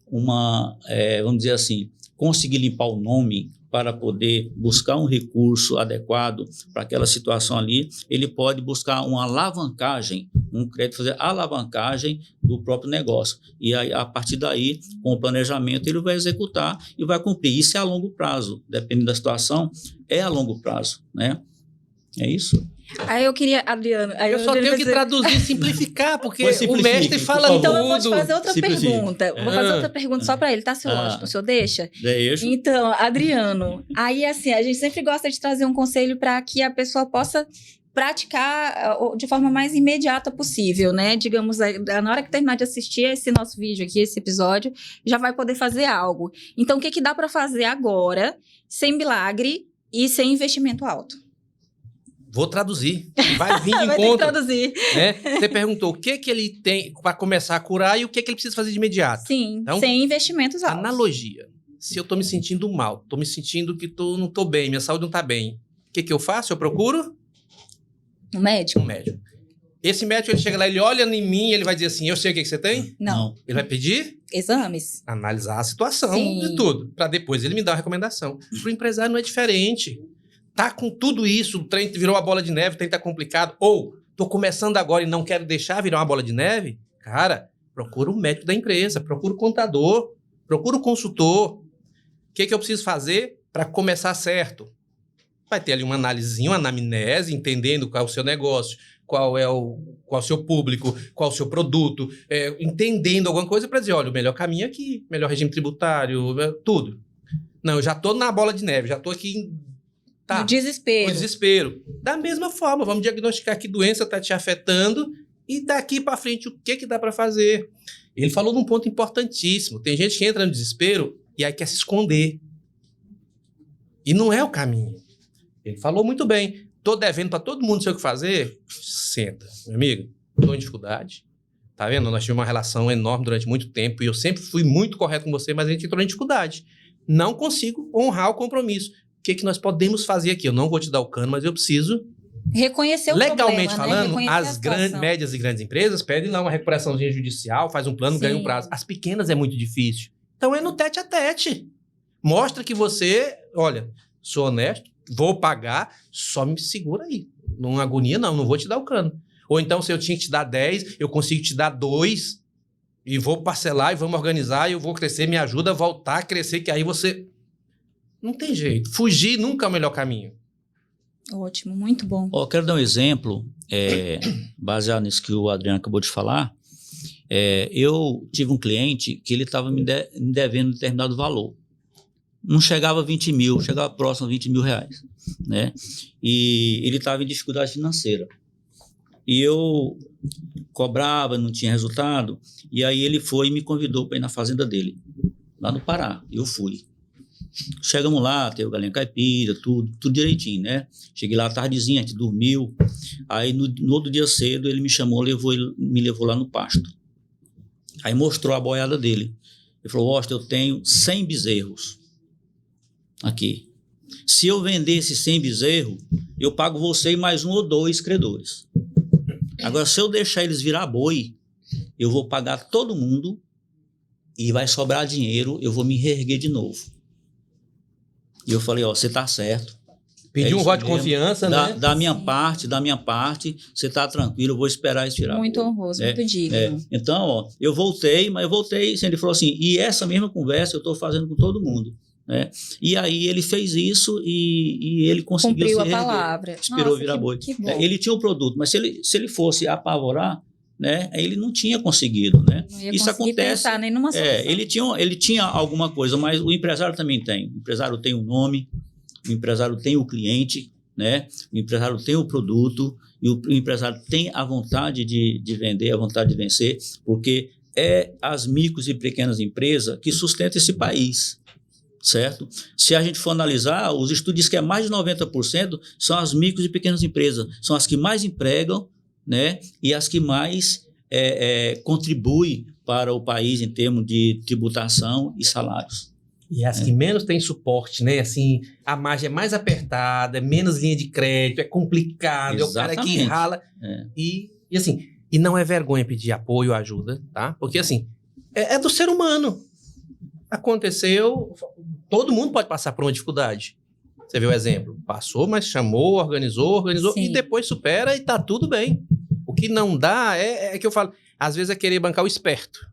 vamos dizer assim, conseguir limpar o nome para poder buscar um recurso adequado para aquela situação ali, ele pode buscar uma alavancagem, um crédito, fazer alavancagem do próprio negócio. E aí, a partir daí, com o planejamento, ele vai executar e vai cumprir. Isso é a longo prazo, dependendo da situação, é a longo prazo, né? É isso. Aí eu queria, Adriano... Eu só tenho que traduzir e simplificar, porque o mestre fala então, tudo. eu vou te fazer outra pergunta. Vou fazer outra pergunta só para ele, tá, seu Washington? O senhor deixa? Deixa. Então, Adriano, aí assim, a gente sempre gosta de trazer um conselho para que a pessoa possa praticar de forma mais imediata possível, né? Digamos, na hora que terminar de assistir esse nosso vídeo aqui, esse episódio, já vai poder fazer algo. Então, o que dá para fazer agora, sem milagre e sem investimento alto? Vou traduzir. Vai vir de vai encontro. ter que traduzir. Né? Você perguntou o que ele tem para começar a curar e o que ele precisa fazer de imediato. Sim, então, sem investimentos altos. Analogia. Se eu estou me sentindo mal, estou me sentindo que não estou bem, minha saúde não está bem, o que eu faço? Eu procuro? Um médico? Um médico. Esse médico, ele chega lá, ele olha em mim e ele vai dizer assim, eu sei o que você tem? Não. Ele vai pedir? Exames. Analisar a situação Sim. de tudo, para depois ele me dar uma recomendação. Para o empresário não é diferente. Tá com tudo isso, o trem virou uma bola de neve, o trem tá complicado, ou tô começando agora e não quero deixar virar uma bola de neve, cara, procura o médico da empresa, procura o contador, procura o consultor. O que eu preciso fazer para começar certo? Vai ter ali uma análisezinha, uma anamnese, entendendo qual é o seu negócio, qual é o seu público, qual é o seu produto, entendendo alguma coisa para dizer, olha, o melhor caminho é aqui, melhor regime tributário, tudo. Não, eu já tô na bola de neve, já tô aqui... Tá. No desespero. O desespero. Da mesma forma, vamos diagnosticar que doença está te afetando e daqui para frente o que dá para fazer. Ele falou num ponto importantíssimo. Tem gente que entra no desespero e aí quer se esconder. E não é o caminho. Ele falou muito bem. Tô devendo para todo mundo, não sei o que fazer. Senta, meu amigo. Tô em dificuldade. Tá vendo? Nós tivemos uma relação enorme durante muito tempo e eu sempre fui muito correto com você, mas a gente entrou em dificuldade. Não consigo honrar o compromisso. O que nós podemos fazer aqui? Eu não vou te dar o cano, mas eu preciso... Reconhecer o legalmente problema, falando, né? as médias e grandes empresas pedem lá uma recuperaçãozinha judicial, faz um plano, Sim. ganha um prazo. As pequenas é muito difícil. Então é no tete a tete. Mostra que você, olha, sou honesto, vou pagar, só me segura aí. Não agonia não vou te dar o cano. Ou então, se eu tinha que te dar 10, eu consigo te dar 2 e vou parcelar e vamos organizar e eu vou crescer, me ajuda a voltar a crescer, que aí você... Não tem jeito. Fugir nunca é o melhor caminho. Ótimo, muito bom. Quero dar um exemplo, baseado nisso que o Adriano acabou de falar. Eu tive um cliente que ele estava me devendo um determinado valor. Não chegava a 20 mil, chegava próximo a 20 mil reais. Né? E ele estava em dificuldade financeira. E eu cobrava, não tinha resultado. E aí ele foi e me convidou para ir na fazenda dele, lá no Pará. Eu fui. Chegamos lá, teve galinha caipira, tudo direitinho, né? Cheguei lá tardezinha, a gente dormiu. Aí no outro dia cedo ele me chamou, me levou lá no pasto. Aí mostrou a boiada dele. Ele falou: Washington, eu tenho 100 bezerros aqui. Se eu vender esses 100 bezerros, eu pago você e mais 1 ou 2 credores. Agora, se eu deixar eles virar boi, eu vou pagar todo mundo e vai sobrar dinheiro, eu vou me reerguer de novo. E eu falei: ó, você tá certo. Pediu um voto de confiança, né? Da minha parte, você está tranquilo, eu vou esperar isso virar. Muito honroso, muito digno. Então, ó, eu voltei, ele falou assim, e essa mesma conversa eu estou fazendo com todo mundo. Né? E aí ele fez isso e ele conseguiu cumpriu a palavra. Esperou virar boi. Ele tinha o produto, mas se ele fosse apavorar, né, ele não tinha conseguido. Né? Não ia isso acontece. Pensar nem numa solução. Ele tinha alguma coisa, mas o empresário também tem. O empresário tem um nome, o empresário tem o cliente, né? O empresário tem o produto e o empresário tem a vontade de vender, a vontade de vencer, porque é as micros e pequenas empresas que sustentam esse país. Certo? Se a gente for analisar, os estudos dizem que mais de 90% são as micros e pequenas empresas, são as que mais empregam, né? E as que mais contribuem para o país em termos de tributação e salários. E as que menos têm suporte, né? Assim, a margem é mais apertada, é menos linha de crédito, é complicado, Exatamente. É o cara que rala. E assim, e não é vergonha pedir apoio, ajuda, tá? Porque assim, é do ser humano. Aconteceu, todo mundo pode passar por uma dificuldade. Você viu o exemplo? Passou, mas chamou, organizou Sim. e depois supera e tá tudo bem. O que não dá é que eu falo, às vezes é querer bancar o esperto.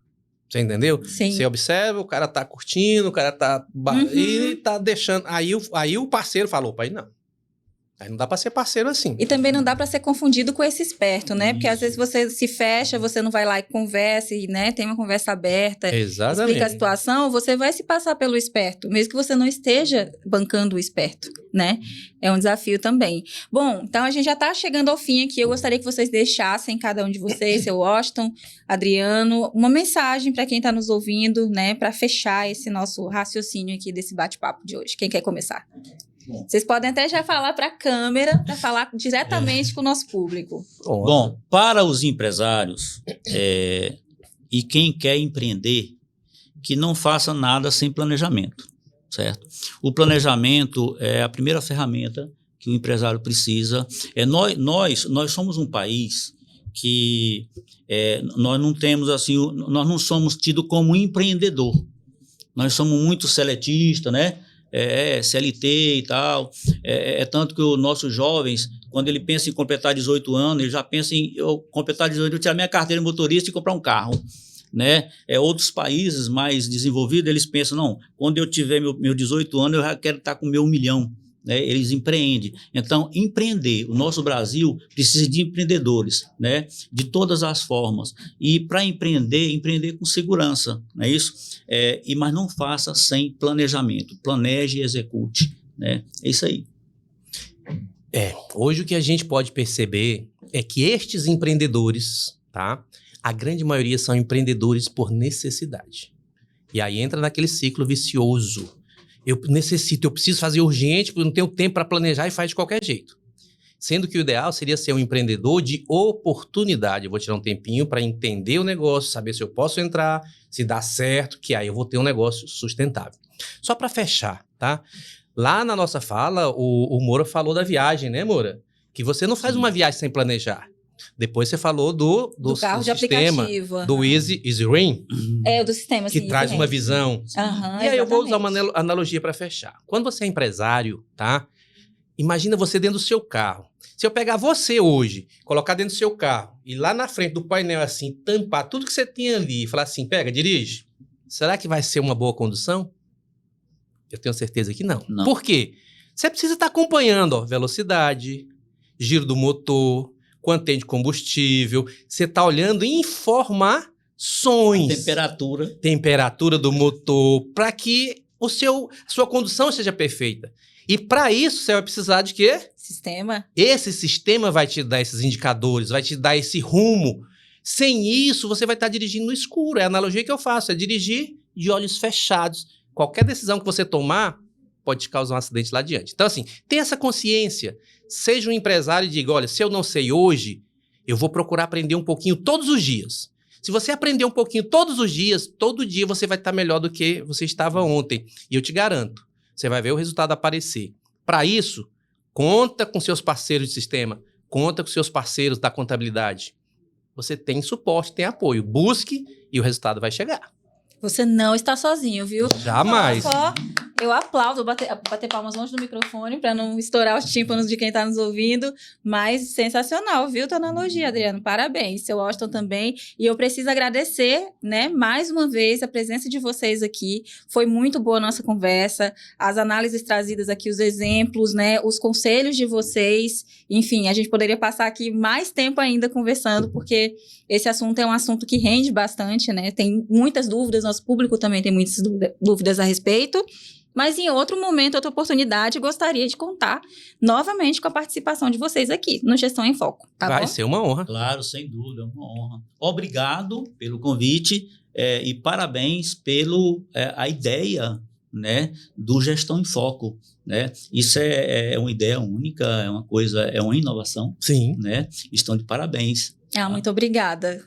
Você entendeu? Sim. Você observa, o cara tá curtindo, o cara tá... E tá deixando... Aí o parceiro falou, pai, não. Aí não dá pra ser parceiro assim. E também não dá para ser confundido com esse esperto, né? Porque às vezes você se fecha, você não vai lá e conversa, e, né, tem uma conversa aberta, Exatamente. explica a situação, você vai se passar pelo esperto, mesmo que você não esteja bancando o esperto, né? É um desafio também. Bom, então a gente já está chegando ao fim aqui. Eu gostaria que vocês deixassem, cada um de vocês, seu Washington, Adriano, uma mensagem para quem está nos ouvindo, né? Para fechar esse nosso raciocínio aqui desse bate-papo de hoje. Quem quer começar? Vocês podem até já falar para a câmera, para falar diretamente com o nosso público. Bom, para os empresários e quem quer empreender, que não faça nada sem planejamento, certo? O planejamento é a primeira ferramenta que o empresário precisa. Nós somos um país que nós não temos assim, nós não somos tidos como empreendedor. Nós somos muito seletistas, né? CLT e tal, tanto que os nossos jovens, quando ele pensa em completar 18 anos, ele já pensa em completar 18 anos, eu tirar minha carteira de motorista e comprar um carro, né? Outros países mais desenvolvidos, eles pensam, não, quando eu tiver meu 18 anos, eu já quero estar com meu 1 milhão, né? Eles empreendem. Então, empreender, o nosso Brasil precisa de empreendedores, né? De todas as formas. E para empreender com segurança, não é isso? Mas não faça sem planejamento. Planeje e execute, né? É isso aí. Hoje o que a gente pode perceber é que estes empreendedores, tá? A grande maioria são empreendedores por necessidade. E aí entra naquele ciclo vicioso. Eu preciso fazer urgente, porque eu não tenho tempo para planejar e faz de qualquer jeito. Sendo que o ideal seria ser um empreendedor de oportunidade. Eu vou tirar um tempinho para entender o negócio, saber se eu posso entrar, se dá certo, que aí eu vou ter um negócio sustentável. Só para fechar, tá? Lá na nossa fala, o Moura falou da viagem, né, Moura? Que você não faz uma viagem sem planejar. Depois você falou do carro de sistema, aplicativo. do Easy Rain. Do sistema. Que traz uma visão. E aí eu vou usar uma analogia para fechar. Quando você é empresário, tá? Imagina você dentro do seu carro. Se eu pegar você hoje, colocar dentro do seu carro e lá na frente do painel assim, tampar tudo que você tinha ali e falar assim, pega, dirige. Será que vai ser uma boa condução? Eu tenho certeza que não. Por quê? Você precisa estar acompanhando, ó, velocidade, giro do motor, quanto tem de combustível. Você está olhando informações. Temperatura do motor, para que sua condução seja perfeita. E para isso, você vai precisar de quê? Sistema. Esse sistema vai te dar esses indicadores, vai te dar esse rumo. Sem isso, você vai estar dirigindo no escuro. É a analogia que eu faço, é dirigir de olhos fechados. Qualquer decisão que você tomar pode te causar um acidente lá adiante. Então, assim, tenha essa consciência. Seja um empresário e diga, olha, se eu não sei hoje, eu vou procurar aprender um pouquinho todos os dias. Se você aprender um pouquinho todos os dias, todo dia você vai estar melhor do que você estava ontem. E eu te garanto, você vai ver o resultado aparecer. Para isso, conta com seus parceiros de sistema, conta com seus parceiros da contabilidade. Você tem suporte, tem apoio. Busque e o resultado vai chegar. Você não está sozinho, viu? Jamais. Eu aplaudo, bater palmas longe do microfone para não estourar os tímpanos de quem está nos ouvindo, mas sensacional, viu, tua analogia, Adriano? Parabéns, seu Washington também. E eu preciso agradecer, né, mais uma vez a presença de vocês aqui. Foi muito boa a nossa conversa, as análises trazidas aqui, os exemplos, né, os conselhos de vocês. Enfim, a gente poderia passar aqui mais tempo ainda conversando, porque esse assunto é um assunto que rende bastante, né? Tem muitas dúvidas, nosso público também tem muitas dúvidas a respeito. Mas em outro momento, outra oportunidade, gostaria de contar novamente com a participação de vocês aqui no Gestão em Foco. Tá Vai bom? ser uma honra. Claro, sem dúvida, é uma honra. Obrigado pelo convite e parabéns pela a ideia, né, do Gestão em Foco. Né? Isso é uma ideia única, é uma coisa, é uma inovação. Sim. Né? Estão de parabéns. Muito obrigada.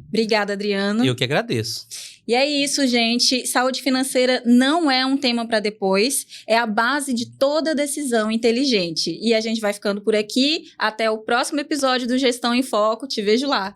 Obrigada, Adriano. Eu que agradeço. E é isso, gente. Saúde financeira não é um tema para depois, é a base de toda decisão inteligente. E a gente vai ficando por aqui. Até o próximo episódio do Gestão em Foco. Te vejo lá.